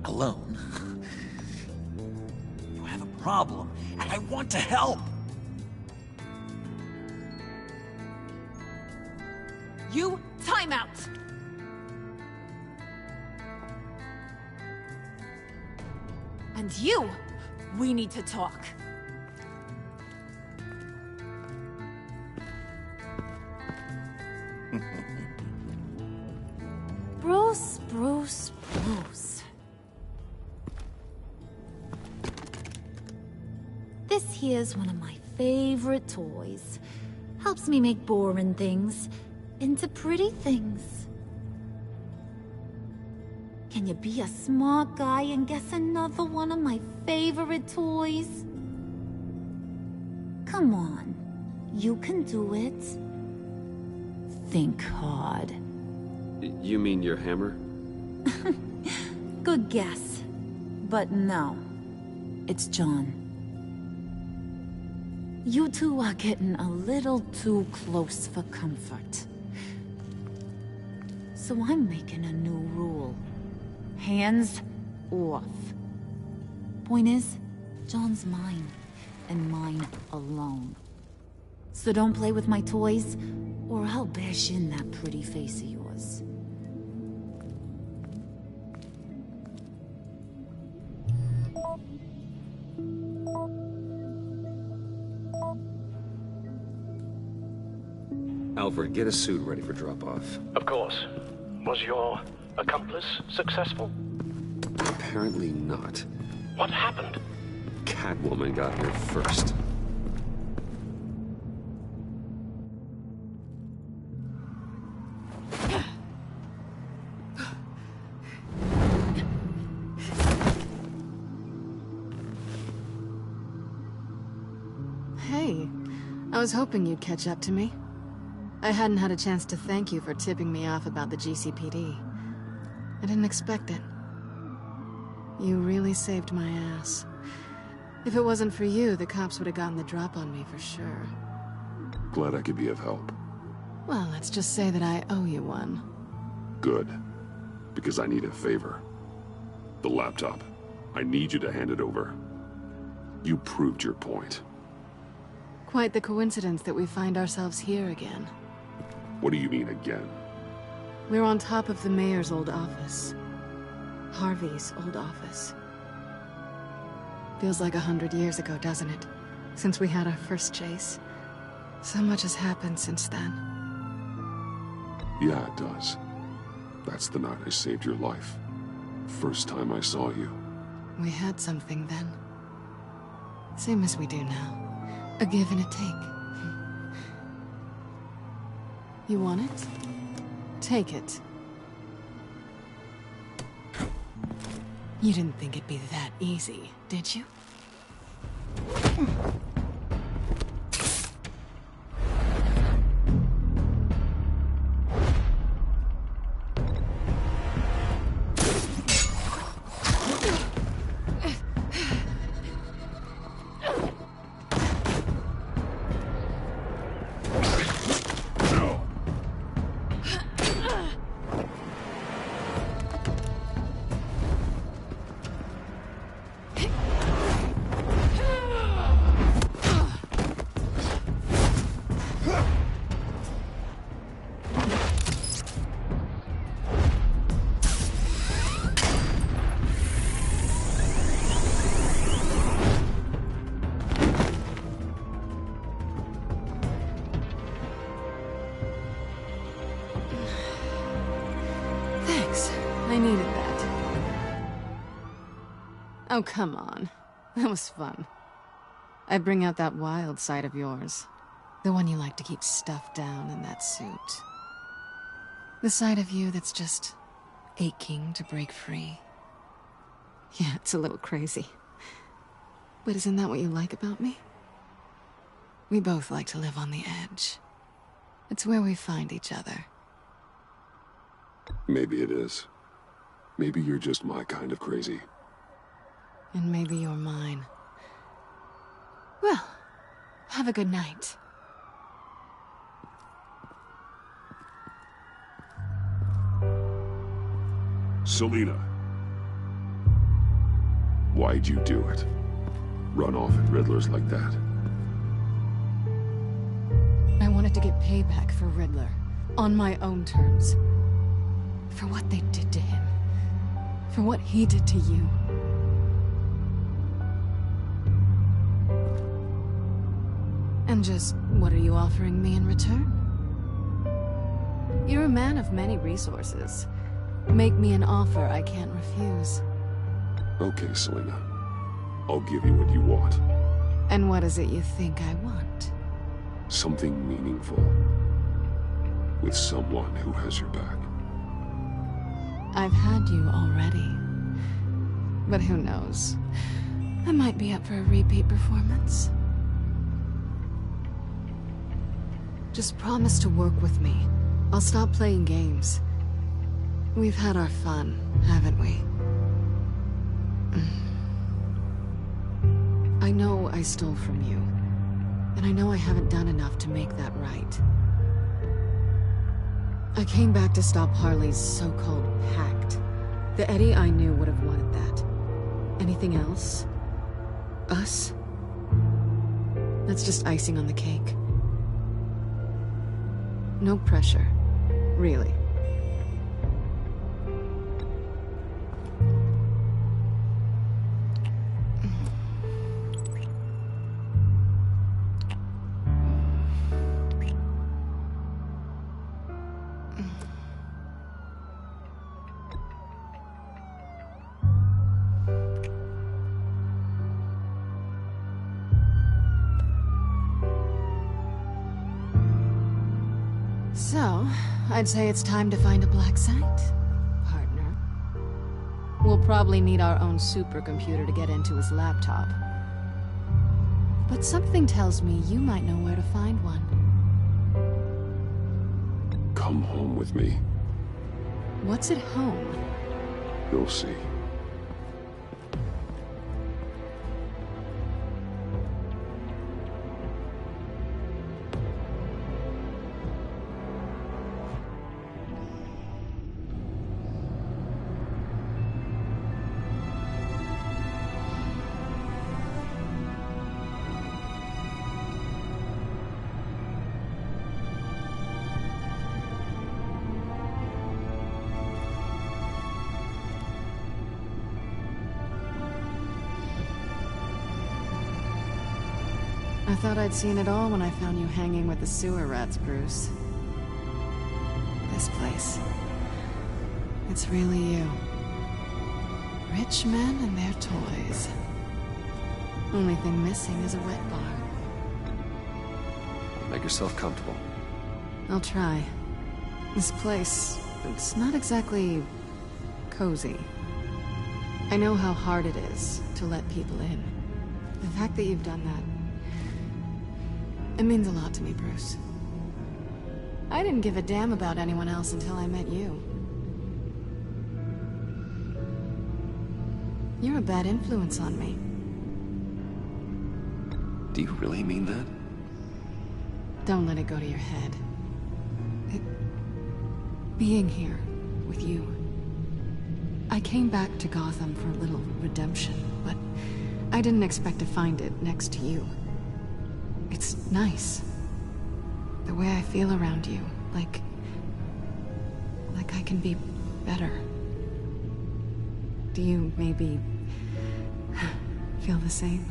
alone. You have a problem, and I want to help. You, time out! And you, we need to talk. Bruce. This here's one of my favorite toys. Helps me make boring things into pretty things. Can you be a smart guy and guess another one of my favorite toys? Come on. You can do it. Think hard. You mean your hammer? Good guess. But no. It's John. You two are getting a little too close for comfort. So I'm making a new rule. Hands off. Point is, John's mine, and mine alone. So don't play with my toys, or I'll bash in that pretty face of yours. Alfred, get a suit ready for drop-off. Of course. Was your accomplice successful? Apparently not. What happened? CatWomen got here first. Hey, I was hoping you'd catch up to me. I hadn't had a chance to thank you for tipping me off about the GCPD. I didn't expect it. You really saved my ass. If it wasn't for you, the cops would have gotten the drop on me for sure. Glad I could be of help. Well, let's just say that I owe you one. Good. Because I need a favor. The laptop. I need you to hand it over. You proved your point. Quite the coincidence that we find ourselves here again. What do you mean again? We're on top of the mayor's old office. Harvey's old office. Feels like 100 years ago, doesn't it? Since we had our first chase. So much has happened since then. Yeah, it does. That's the night I saved your life. First time I saw you. We had something then. Same as we do now. A give and a take. You want it? Take it. You didn't think it'd be that easy, did you? I needed that. Oh, come on. That was fun. I bring out that wild side of yours. The one you like to keep stuffed down in that suit. The side of you that's just aching to break free. Yeah, it's a little crazy. But isn't that what you like about me? We both like to live on the edge. It's where we find each other. Maybe it is. Maybe you're just my kind of crazy. And maybe you're mine. Well, have a good night. Selina. Why'd you do it? Run off at Riddlers like that? I wanted to get payback for Riddler. On my own terms. For what they did to him. For what he did to you. And just, what are you offering me in return? You're a man of many resources. Make me an offer I can't refuse. Okay, Selina. I'll give you what you want. And what is it you think I want? Something meaningful. With someone who has your back. I've had you already. But who knows? I might be up for a repeat performance. Just promise to work with me. I'll stop playing games. We've had our fun, haven't we? I know I stole from you. And I know I haven't done enough to make that right. I came back to stop Harley's so-called pact. The Eddie I knew would have wanted that. Anything else? Us? That's just icing on the cake. No pressure. Really. So, I'd say it's time to find a black site, partner. We'll probably need our own supercomputer to get into his laptop. But something tells me you might know where to find one. Come home with me. What's at home? You'll see. I thought I'd seen it all when I found you hanging with the sewer rats, Bruce. This place. It's really you. Rich men and their toys. Only thing missing is a wet bar. Make yourself comfortable. I'll try. This place, it's not exactly cozy. I know how hard it is to let people in. The fact that you've done that, it means a lot to me, Bruce. I didn't give a damn about anyone else until I met you. You're a bad influence on me. Do you really mean that? Don't let it go to your head. Being here with you. I came back to Gotham for a little redemption, but I didn't expect to find it next to you. It's nice. The way I feel around you, like I can be better. Do you maybe feel the same?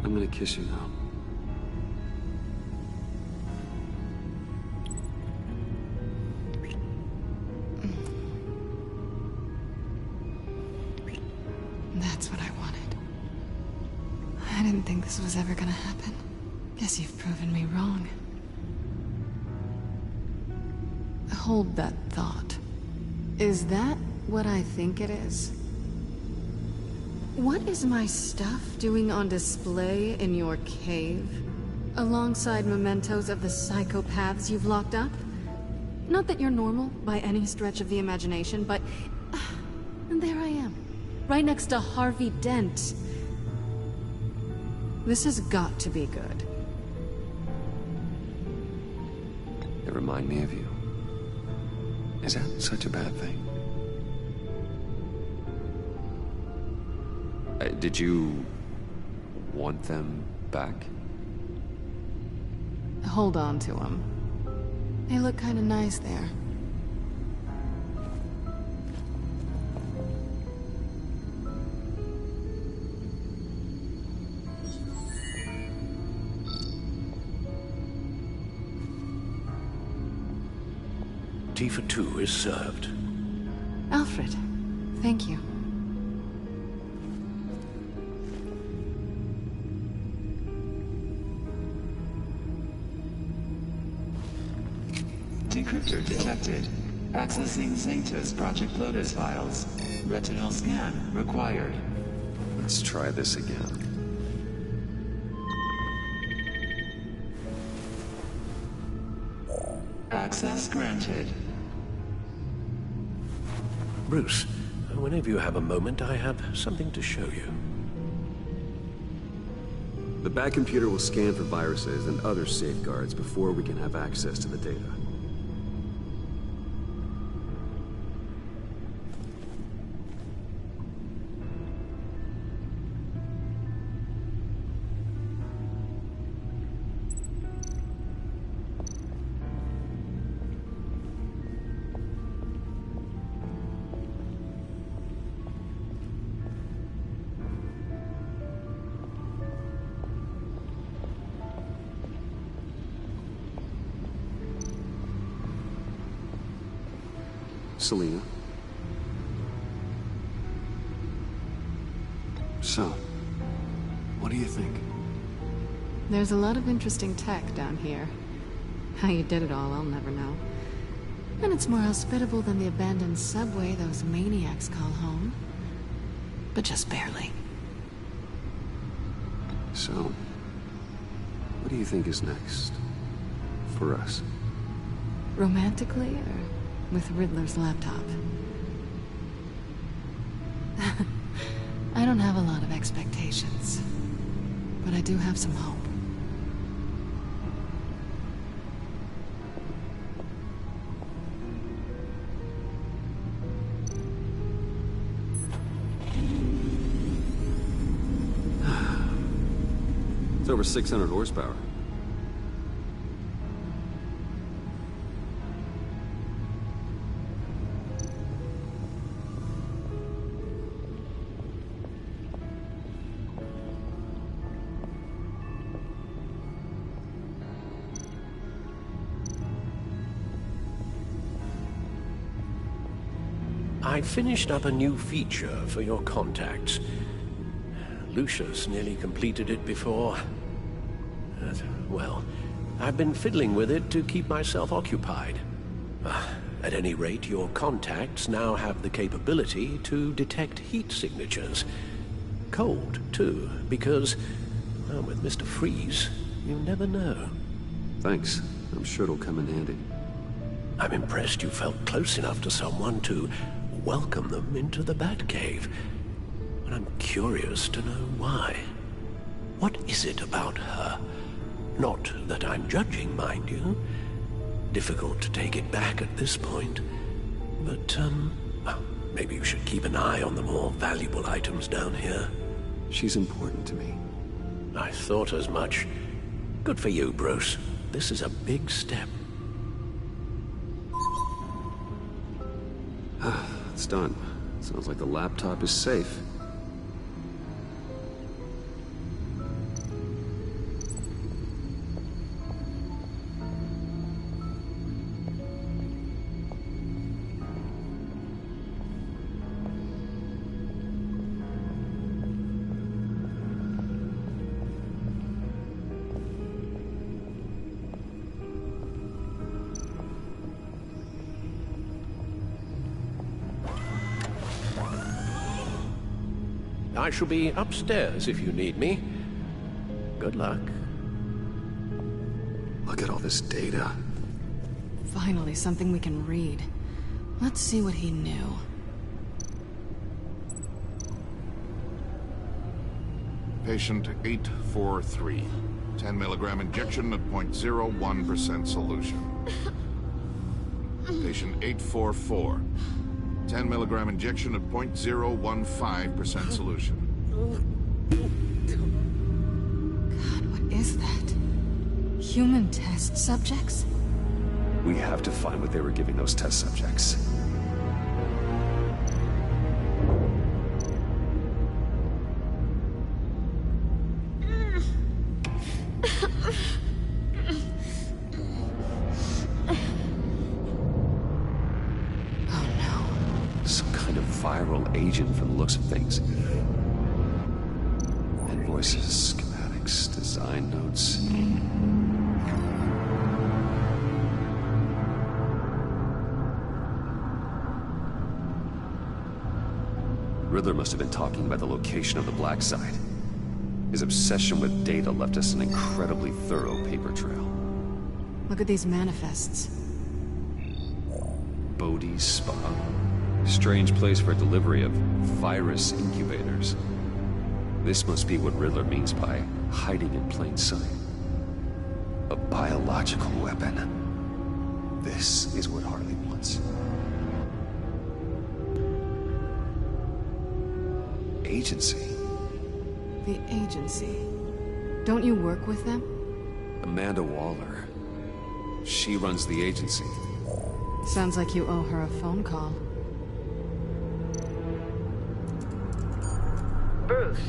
I'm gonna kiss you now. That's what I wanted. I didn't think this was ever gonna happen. Guess you've proven me wrong. Hold that thought. Is that what I think it is? What is my stuff doing on display in your cave? Alongside mementos of the psychopaths you've locked up? Not that you're normal by any stretch of the imagination, but... and there I am. Right next to Harvey Dent. This has got to be good. They remind me of you. Is that such a bad thing? Did you want them back? Hold on to them. They look kind of nice there. Tifa 2 is served. Alfred, thank you. Decryptor detected. Accessing Sanctus Project Lotus files. Retinal scan required. Let's try this again. Access granted. Bruce, whenever you have a moment, I have something to show you. The back computer will scan for viruses and other safeguards before we can have access to the data. Selina. So, what do you think? There's a lot of interesting tech down here. How you did it all, I'll never know. And it's more hospitable than the abandoned subway those maniacs call home. But just barely. So, what do you think is next? For us? Romantically, or with Riddler's laptop? I don't have a lot of expectations, but I do have some hope. It's over 600 horsepower. I finished up a new feature for your contacts. Lucius nearly completed it before. Well, I've been fiddling with it to keep myself occupied. At any rate, your contacts now have the capability to detect heat signatures. Cold, too, because, well, with Mr. Freeze, you never know. Thanks. I'm sure it'll come in handy. I'm impressed you felt close enough to someone to welcome them into the Batcave. And I'm curious to know why. What is it about her? Not that I'm judging, mind you. Difficult to take it back at this point. But, well, maybe you should keep an eye on the more valuable items down here. She's important to me. I thought as much. Good for you, Bruce. This is a big step. It's done. Sounds like the laptop is safe. I shall be upstairs if you need me. Good luck. Look at all this data. Finally, something we can read. Let's see what he knew. Patient 843. 10 milligram injection at 0.01% solution. Patient 844. 10 milligram injection at 0.015% solution. God, what is that? Human test subjects? We have to find what they were giving those test subjects. Viral agent from the looks of things. Invoices, schematics, design notes. Riddler must have been talking about the location of the black site. His obsession with data left us an incredibly thorough paper trail. Look at these manifests. Bodhi's Spa. Strange place for delivery of virus incubators. This must be what Riddler means by hiding in plain sight. A biological weapon. This is what Harley wants. Agency. The agency. Don't you work with them? Amanda Waller. She runs the agency. Sounds like you owe her a phone call. Bruce,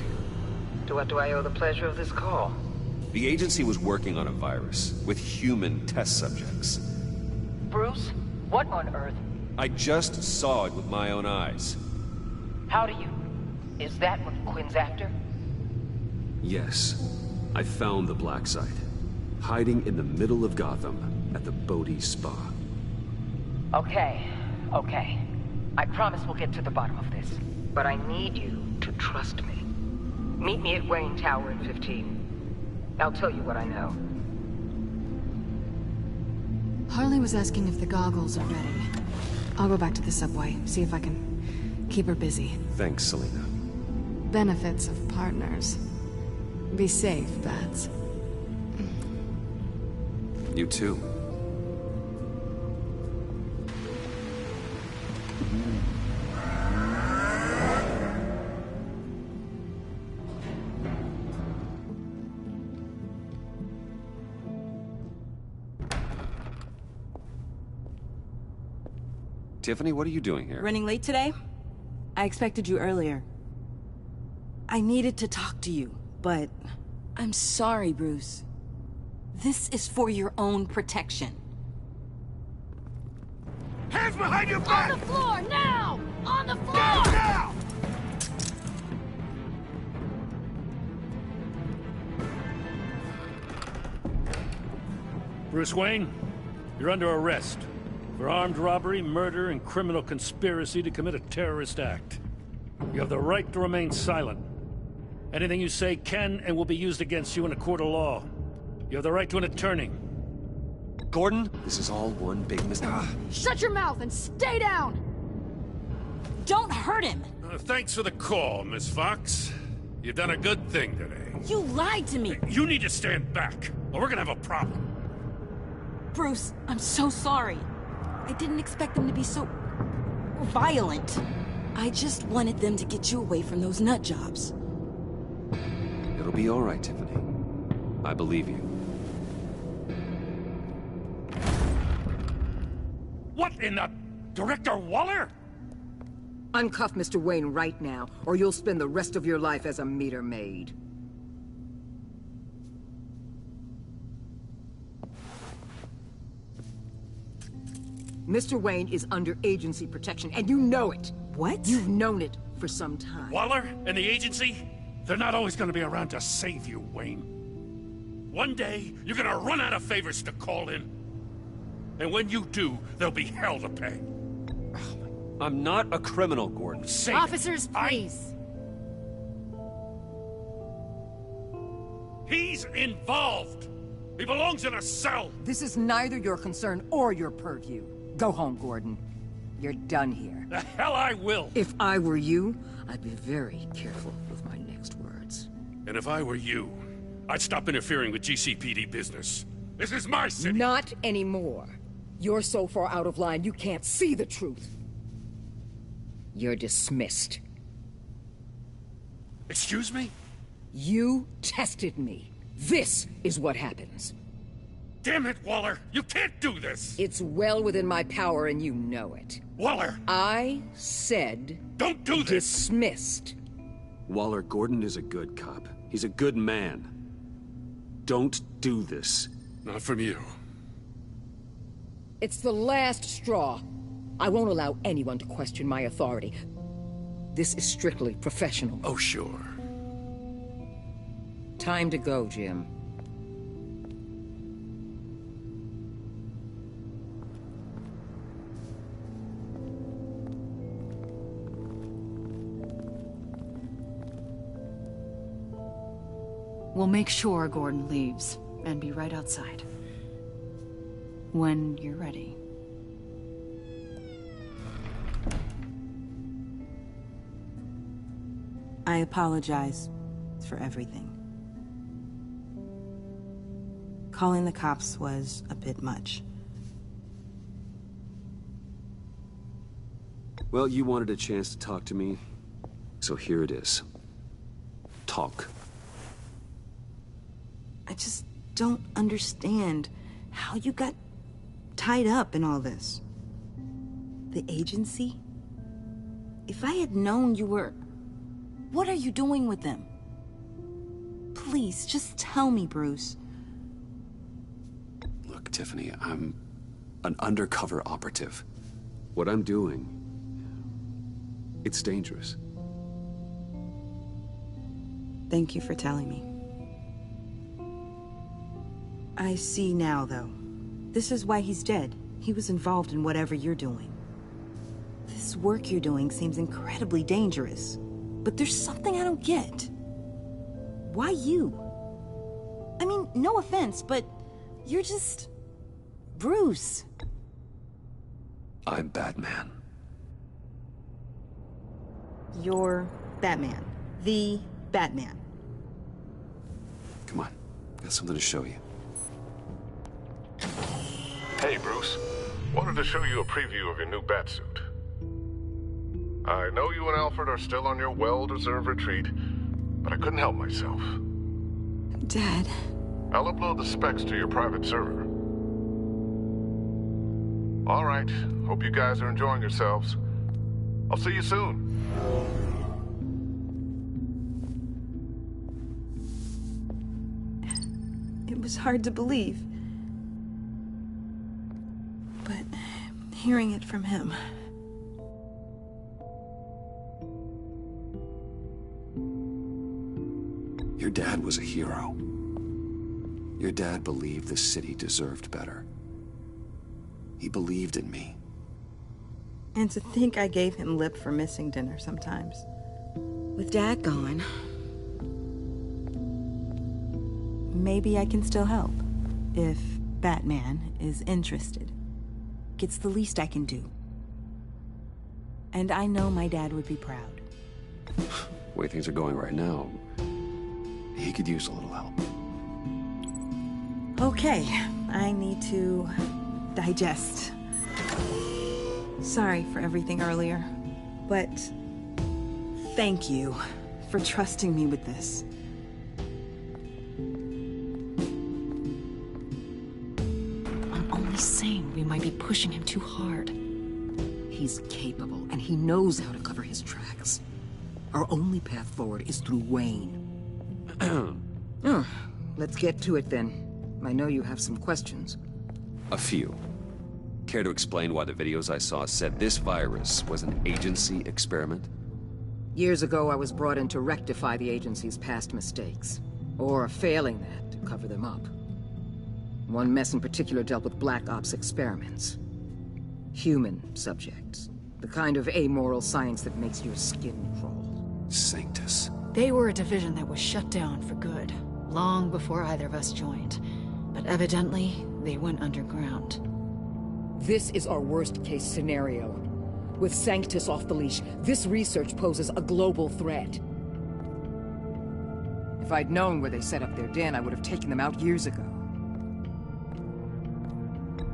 to what do I owe the pleasure of this call? The agency was working on a virus with human test subjects. Bruce, what on earth? I just saw it with my own eyes. How do you... Is that what Quinn's after? Yes. I found the black site. Hiding in the middle of Gotham at the Bodhi Spa. Okay. I promise we'll get to the bottom of this. But I need you to trust me. Meet me at Wayne Tower in 15. I'll tell you what I know. Harley was asking if the goggles are ready. I'll go back to the subway, see if I can keep her busy. Thanks, Selena. Benefits of partners. Be safe, Bats. You too. Tiffany, what are you doing here? Running late today? I expected you earlier. I needed to talk to you, but... I'm sorry, Bruce. This is for your own protection. Hands behind your back! On the floor, now! On the floor! Down now! Bruce Wayne, you're under arrest for armed robbery, murder, and criminal conspiracy to commit a terrorist act. You have the right to remain silent. Anything you say can and will be used against you in a court of law. You have the right to an attorney. Gordon, this is all one big mistake. Shut your mouth and stay down! Don't hurt him! Thanks for the call, Miss Fox. You've done a good thing today. You lied to me! You need to stand back, or we're gonna have a problem. Bruce, I'm so sorry. I didn't expect them to be so... violent. I just wanted them to get you away from those nut jobs. It'll be all right, Tiffany. I believe you. What in the... Director Waller? Uncuff Mr. Wayne right now, or you'll spend the rest of your life as a meter maid. Mr. Wayne is under agency protection, and you know it. What? You've known it for some time. Waller and the agency? They're not always gonna be around to save you, Wayne. One day, you're gonna run out of favors to call in. And when you do, there'll be hell to pay. I'm not a criminal, Gordon. Say Officers, please. He's involved. He belongs in a cell. This is neither your concern or your purview. Go home, Gordon. You're done here. The hell I will. If I were you, I'd be very careful with my next words. And if I were you, I'd stop interfering with GCPD business. This is my city. Not anymore. You're so far out of line, you can't see the truth. You're dismissed. Excuse me? You tested me. This is what happens. Damn it, Waller! You can't do this! It's well within my power and you know it. Waller! I said... Don't do this! Dismissed. Waller, Gordon is a good cop. He's a good man. Don't do this. Not from you. It's the last straw. I won't allow anyone to question my authority. This is strictly professional. Oh, sure. Time to go, Jim. We'll make sure Gordon leaves, and be right outside. When you're ready. I apologize for everything. Calling the cops was a bit much. Well, you wanted a chance to talk to me, so here it is. Talk. I just don't understand how you got tied up in all this. The agency? If I had known you were... What are you doing with them? Please, just tell me, Bruce. Look, Tiffany, I'm an undercover operative. What I'm doing, it's dangerous. Thank you for telling me. I see now, though. This is why he's dead. He was involved in whatever you're doing. This work you're doing seems incredibly dangerous. But there's something I don't get. Why you? I mean, no offense, but you're just... Bruce. I'm Batman. You're Batman. The Batman. Come on, got something to show you. Hey, Bruce. Wanted to show you a preview of your new batsuit. I know you and Alfred are still on your well-deserved retreat, but I couldn't help myself. Dad. I'll upload the specs to your private server. All right. Hope you guys are enjoying yourselves. I'll see you soon. It was hard to believe. But hearing it from him... Your dad was a hero. Your dad believed the city deserved better. He believed in me. And to think I gave him lip for missing dinner sometimes. With Dad gone... Maybe I can still help. If Batman is interested. It's the least I can do. And I know my dad would be proud. The way things are going right now, he could use a little help. Okay, I need to digest. Sorry for everything earlier, but thank you for trusting me with this. I'm only saying we might be pushing him too hard. He's capable, and he knows how to cover his tracks. Our only path forward is through Wayne. Let's get to it then. I know you have some questions. A few. Care to explain why the videos I saw said this virus was an agency experiment? Years ago, I was brought in to rectify the agency's past mistakes. Or failing that, to cover them up. One mess in particular dealt with Black Ops experiments. Human subjects. The kind of amoral science that makes your skin crawl. Sanctus. They were a division that was shut down for good, long before either of us joined. But evidently, they went underground. This is our worst-case scenario. With Sanctus off the leash, this research poses a global threat. If I'd known where they set up their den, I would have taken them out years ago.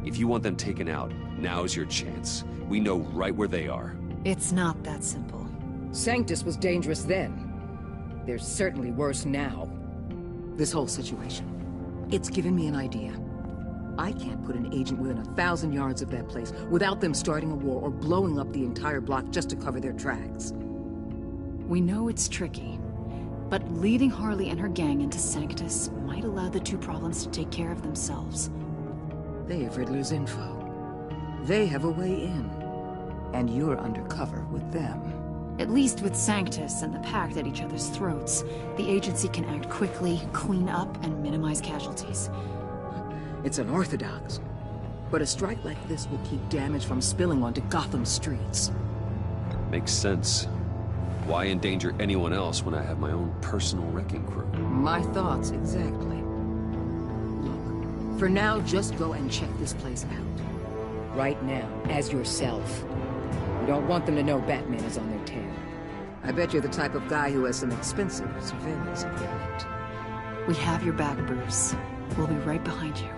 If you want them taken out, now's your chance. We know right where they are. It's not that simple. Sanctus was dangerous then. They're certainly worse now. This whole situation, it's given me an idea. I can't put an agent within 1,000 yards of that place without them starting a war or blowing up the entire block just to cover their tracks. We know it's tricky, but leading Harley and her gang into Sanctus might allow the two problems to take care of themselves. They have Riddler's info. They have a way in. And you're undercover with them. At least with Sanctus and the Pact at each other's throats, the agency can act quickly, clean up, and minimize casualties. It's unorthodox, but a strike like this will keep damage from spilling onto Gotham's streets. Makes sense. Why endanger anyone else when I have my own personal wrecking crew? My thoughts, exactly. Look, for now, just go and check this place out. Right now, as yourself. You don't want them to know Batman is on their tail. I bet you're the type of guy who has some expensive surveillance equipment. We have your back, Bruce. We'll be right behind you.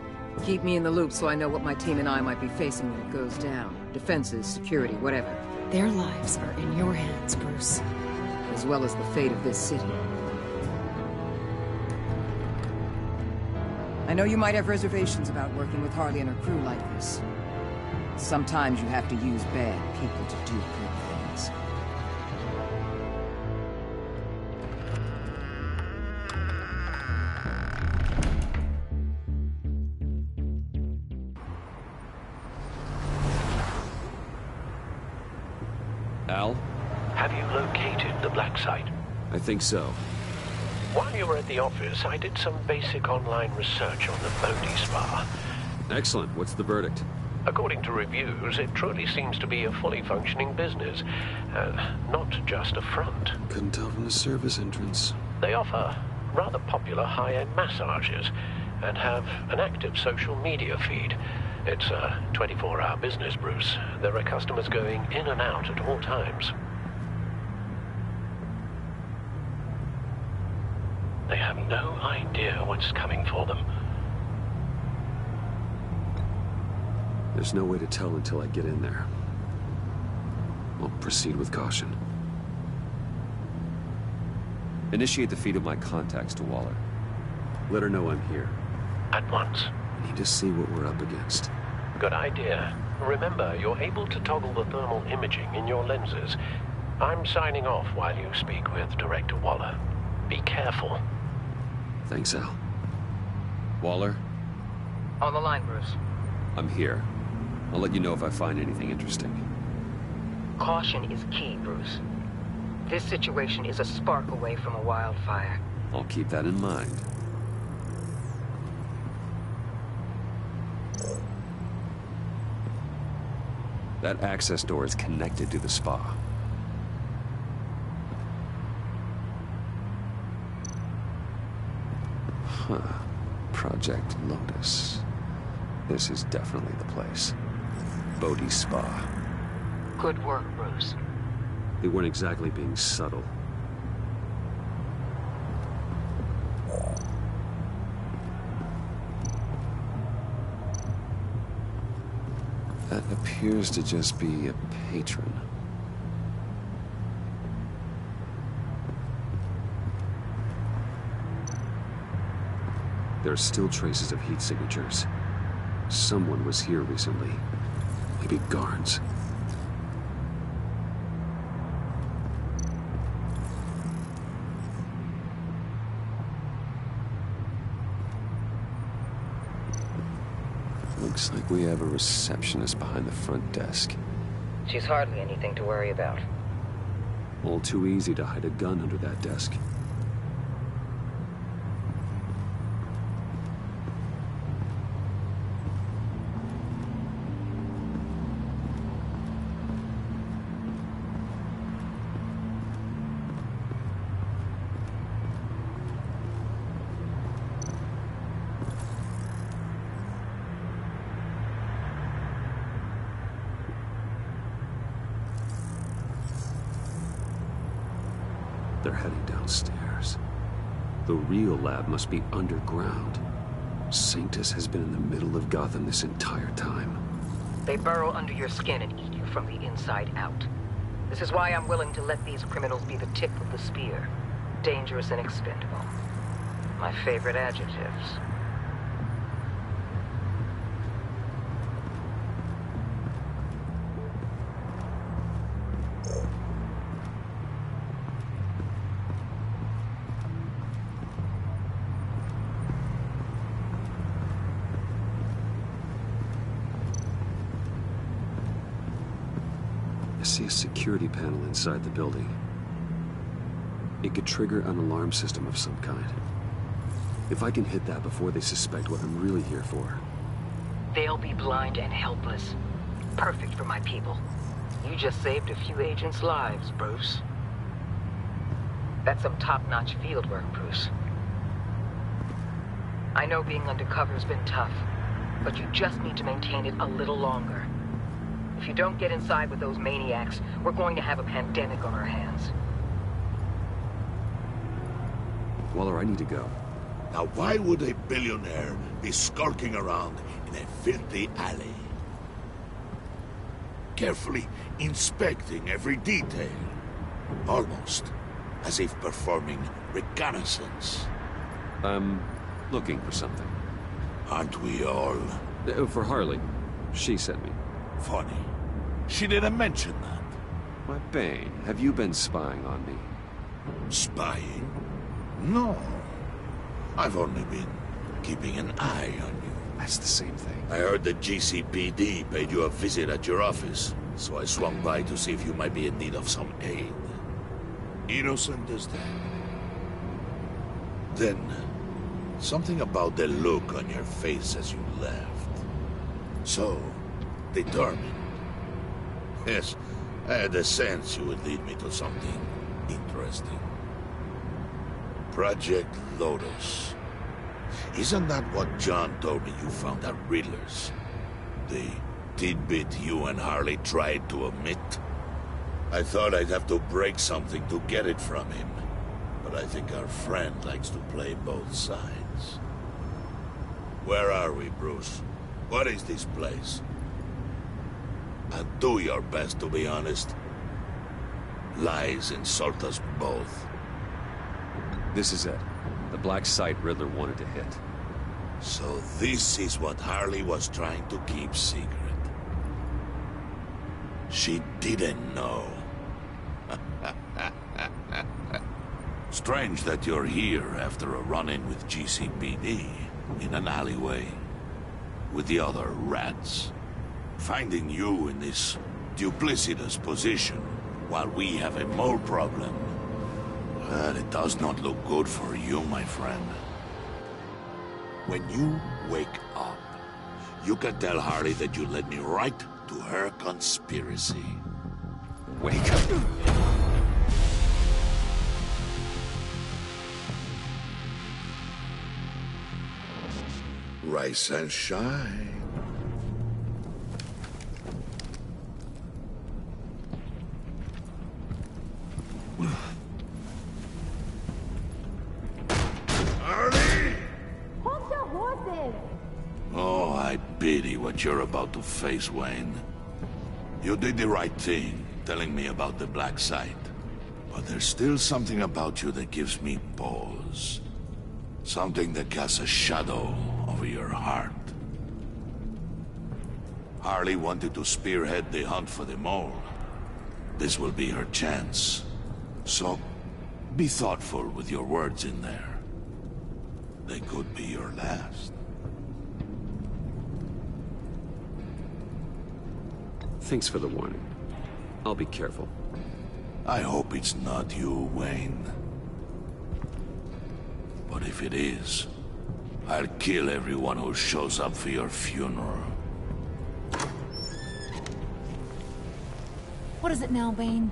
Keep me in the loop so I know what my team and I might be facing when it goes down. Defenses, security, whatever. Their lives are in your hands, Bruce. As well as the fate of this city. I know you might have reservations about working with Harley and her crew like this. Sometimes you have to use bad people to do good things. Al? Have you located the black site? I think so. While you were at the office, I did some basic online research on the Bodhi Spa. Excellent. What's the verdict? According to reviews, it truly seems to be a fully functioning business, not just a front. Couldn't tell from the service entrance. They offer rather popular high-end massages and have an active social media feed. It's a 24-hour business, Bruce. There are customers going in and out at all times. They have no idea what's coming for them. There's no way to tell until I get in there. I'll proceed with caution. Initiate the feed of my contacts to Waller. Let her know I'm here. At once. I need to see what we're up against. Good idea. Remember, you're able to toggle the thermal imaging in your lenses. I'm signing off while you speak with Director Waller. Be careful. Thanks, Al. Waller? On the line, Bruce. I'm here. I'll let you know if I find anything interesting. Caution is key, Bruce. This situation is a spark away from a wildfire. I'll keep that in mind. That access door is connected to the spa. Huh. Project Lotus. This is definitely the place. Bodhi Spa. Good work, Bruce. They weren't exactly being subtle. That appears to just be a patron. There are still traces of heat signatures. Someone was here recently. Maybe guards. Looks like we have a receptionist behind the front desk. She's hardly anything to worry about. All too easy to hide a gun under that desk. They're heading downstairs. The real lab must be underground. Sanctus has been in the middle of Gotham this entire time. They burrow under your skin and eat you from the inside out. This is why I'm willing to let these criminals be the tip of the spear. Dangerous and expendable. My favorite adjectives. I see a security panel inside the building. It could trigger an alarm system of some kind. If I can hit that before they suspect what I'm really here for. They'll be blind and helpless. Perfect for my people. You just saved a few agents' lives, Bruce. That's some top-notch field work, Bruce. I know being undercover's been tough, but you just need to maintain it a little longer. If you don't get inside with those maniacs, we're going to have a pandemic on our hands. Waller, I need to go. Now why would a billionaire be skulking around in a filthy alley? Carefully inspecting every detail. Almost as if performing reconnaissance. I'm looking for something. Aren't we all? For Harley. She sent me. Funny. She didn't mention that. Why, Bane, have you been spying on me? Spying? No. I've only been keeping an eye on you. That's the same thing. I heard the GCPD paid you a visit at your office, so I swung by to see if you might be in need of some aid. Innocent as that. Then, something about the look on your face as you left. So, determined. Yes, I had a sense you would lead me to something interesting. Project Lotus. Isn't that what John told me you found at Riddler's? The tidbit you and Harley tried to omit? I thought I'd have to break something to get it from him. But I think our friend likes to play both sides. Where are we, Bruce? What is this place? And do your best to be honest. Lies insult us both. This is it. The black site Riddler wanted to hit. So this is what Harley was trying to keep secret. She didn't know. Strange that you're here after a run-in with GCPD in an alleyway with the other rats. Finding you in this duplicitous position while we have a mole problem. Well, it does not look good for you, my friend. When you wake up, you can tell Harley that you led me right to her conspiracy. Wake up. Rise and shine. Oh, I pity what you're about to face, Wayne. You did the right thing, telling me about the black site. But there's still something about you that gives me pause. Something that casts a shadow over your heart. Harley wanted to spearhead the hunt for the mole. This will be her chance. So, be thoughtful with your words in there. They could be your last. Thanks for the warning. I'll be careful. I hope it's not you, Wayne. But if it is, I'll kill everyone who shows up for your funeral. What is it now, Bane?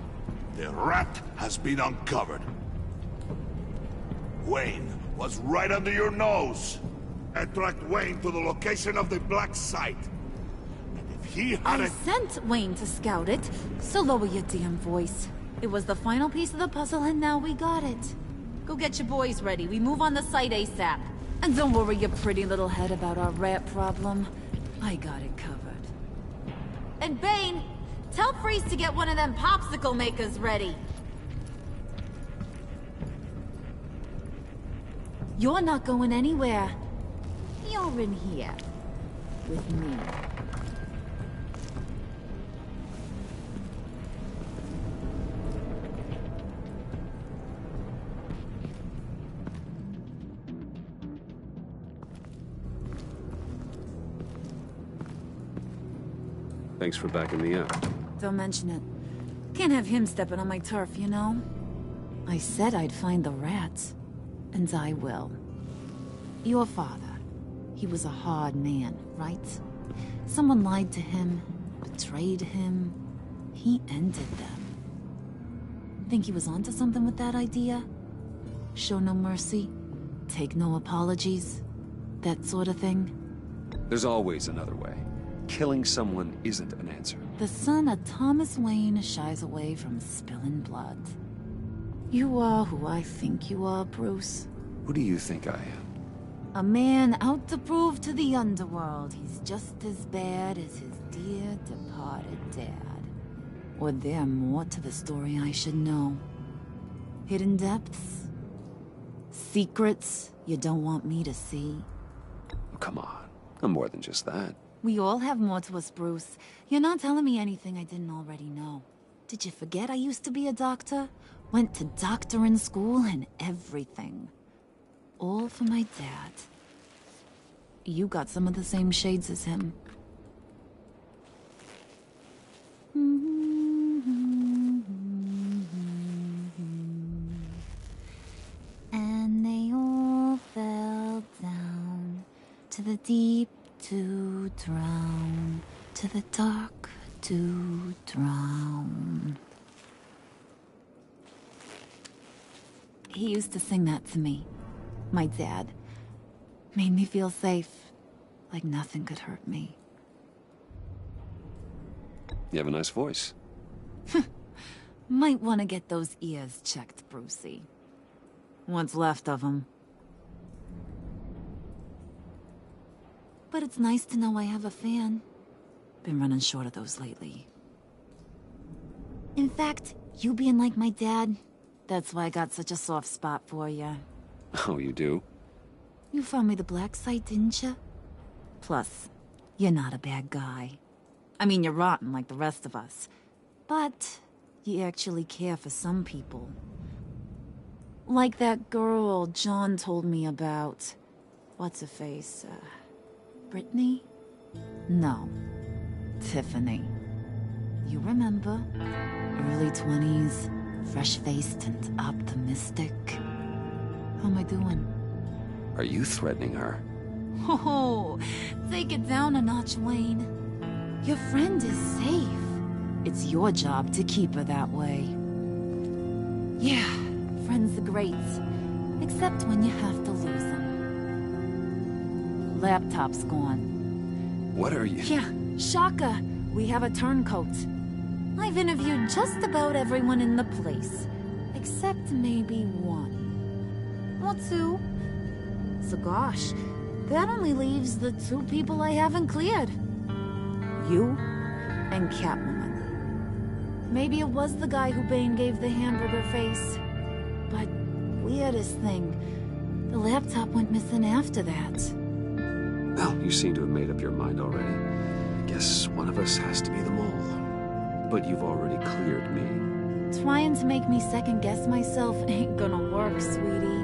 The rat has been uncovered. Wayne was right under your nose. I tracked Wayne to the location of the black site. And if he had I sent Wayne to scout it, so lower your damn voice. It was the final piece of the puzzle and now we got it. Go get your boys ready. We move on the site ASAP. And don't worry your pretty little head about our rat problem. I got it covered. And Bane, tell Freeze to get one of them popsicle makers ready. You're not going anywhere. You're in here. With me. Thanks for backing me up. Don't mention it. Can't have him stepping on my turf, you know? I said I'd find the rats. And I will. Your father. He was a hard man, right? Someone lied to him, betrayed him. He ended them. Think he was onto something with that idea? Show no mercy? Take no apologies? That sort of thing? There's always another way. Killing someone isn't an answer. The son of Thomas Wayne shies away from spilling blood. You are who I think you are, Bruce. Who do you think I am? A man out to prove to the underworld he's just as bad as his dear departed dad. Or there more to the story I should know. Hidden depths? Secrets you don't want me to see? Oh, come on. I'm more than just that. We all have more to us, Bruce. You're not telling me anything I didn't already know. Did you forget I used to be a doctor? Went to doctoring school and everything. All for my dad. You got some of the same shades as him. And they all fell down to the deep to drown, to the dark to drown. He used to sing that to me. My dad. Made me feel safe. Like nothing could hurt me. You have a nice voice. Might want to get those ears checked, Brucey. What's left of them. But it's nice to know I have a fan. Been running short of those lately. In fact, you being like my dad, that's why I got such a soft spot for you. Oh, you do? You found me the black site, didn't you? Plus, you're not a bad guy. I mean, you're rotten like the rest of us. But you actually care for some people. Like that girl John told me about. What's her face? Brittany? No. Tiffany. You remember? Early 20s, fresh-faced and optimistic. How am I doing? Are you threatening her? Oh, take it down a notch, Wayne. Your friend is safe. It's your job to keep her that way. Yeah, friends are great. Except when you have to lose them. Laptop's gone. What are you... Yeah, shocker. We have a turncoat. I've interviewed just about everyone in the place. Except maybe one. Or two. So gosh, that only leaves the two people I haven't cleared. You and CatWomen. Maybe it was the guy who Bane gave the hamburger face. But weirdest thing, the laptop went missing after that. Well, you seem to have made up your mind already. I guess one of us has to be the mole. But you've already cleared me. Trying to make me second-guess myself ain't gonna work, sweetie.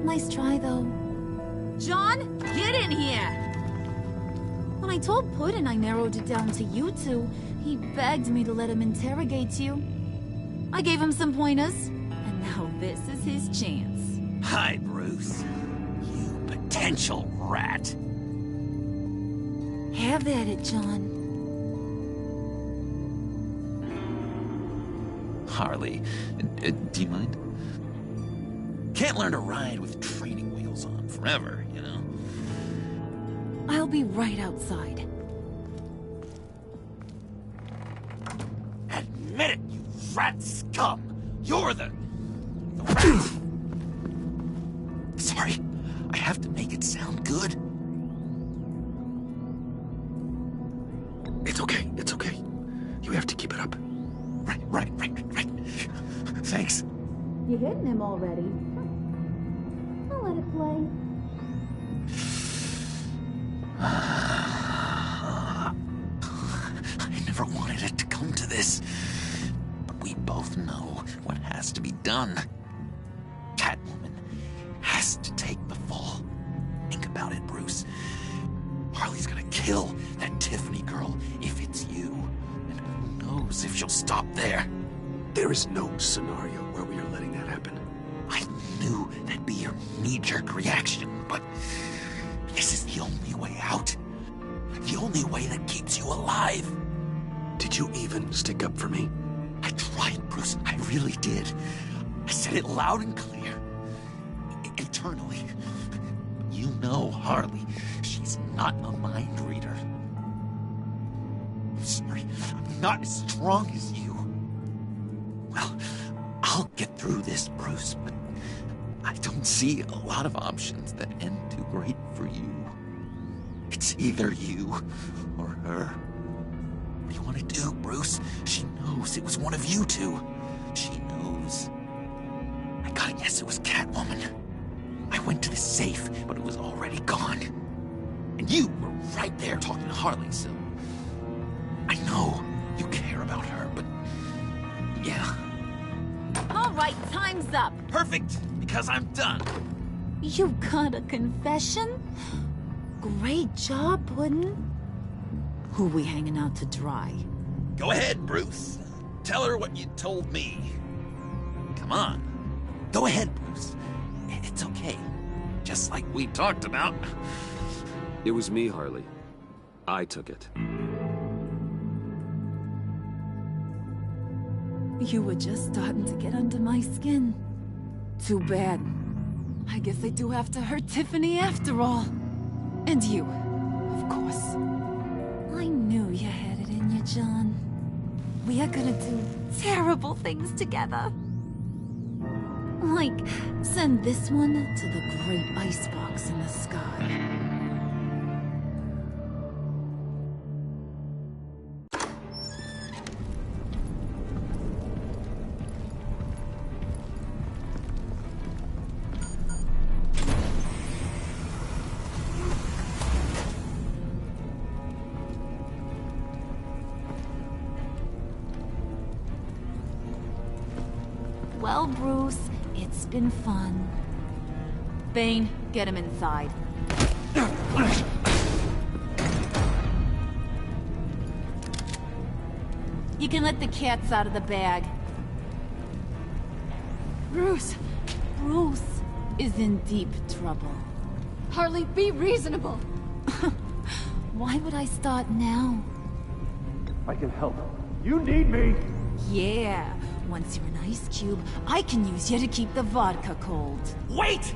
Nice try, though. John, get in here! When I told Puddin' I narrowed it down to you two, he begged me to let him interrogate you. I gave him some pointers, and now this is his chance. Hi, Bruce. You potential rat. Have at it, John. Harley, do you mind? Can't learn to ride with training wheels on forever, you know? I'll be right outside. Admit it, you rat scum! You're the rat! Sorry, I have to make it sound good. It's okay, it's okay. You have to keep it up. Right. Thanks. You hitting him already? I'll let it play. I never wanted it to come to this. But we both know what has to be done. CatWomen has to take the fall. Think about it, Bruce. Harley's gonna kill that Tiffany girl if it's you. And who knows if she'll stop there. There is no scenario where we are letting that happen. I knew that'd be your knee-jerk reaction, but this is the only way out. The only way that keeps you alive. Did you even stick up for me? I tried, Bruce. I really did. I said it loud and clear. eternally. You know Harley. She's not a mind reader. I'm sorry. I'm not as strong as you. Well, I'll get through this, Bruce, but I don't see a lot of options that end too great for you. It's either you or her. What do you want to do, Bruce? She knows it was one of you two. She knows. I gotta guess it was CatWomen. I went to the safe, but it was already gone. And you were right there talking to Harley, so... I know you care about her, but... yeah. All right, time's up. Perfect, because I'm done. You got a confession? Great job, Puddin'. Who we hanging out to dry? Go ahead, Bruce. Tell her what you told me. Come on. Go ahead, Bruce. It's okay. Just like we talked about. It was me, Harley. I took it. You were just starting to get under my skin. Too bad. I guess I do have to hurt Tiffany after all. And you, of course. I knew you had it in you, John. We are gonna do terrible things together. Like, send this one to the great icebox in the sky. Well, Bruce, it's been fun. Bane, get him inside. You can let the cats out of the bag. Bruce! Bruce is in deep trouble. Harley, be reasonable! Why would I start now? I can help. You need me! Yeah. Once you're an ice cube, I can use you to keep the vodka cold. Wait!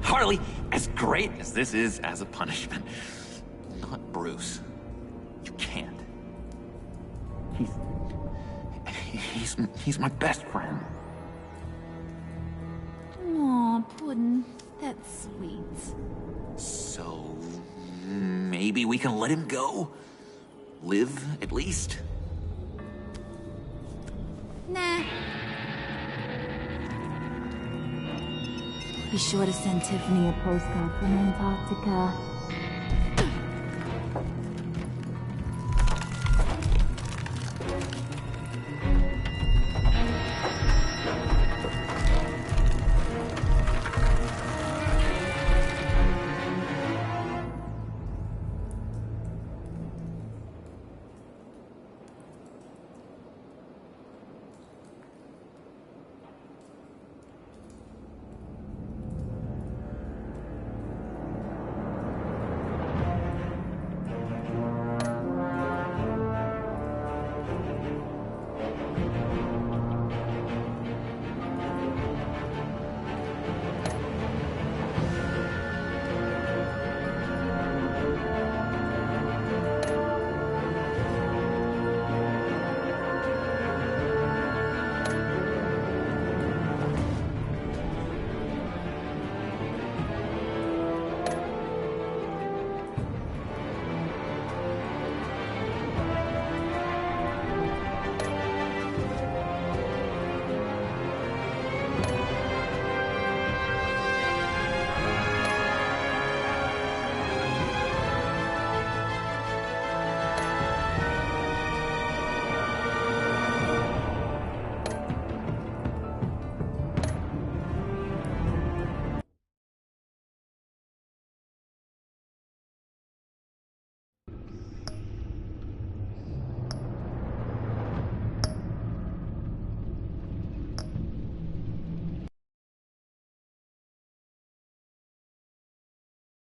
Harley, as great as this is as a punishment, Not Bruce. You can't. he's my best friend. Aw, Puddin', that's sweet. So... maybe we can let him go? Live, at least? Nah. Be sure to send Tiffany a postcard from Antarctica.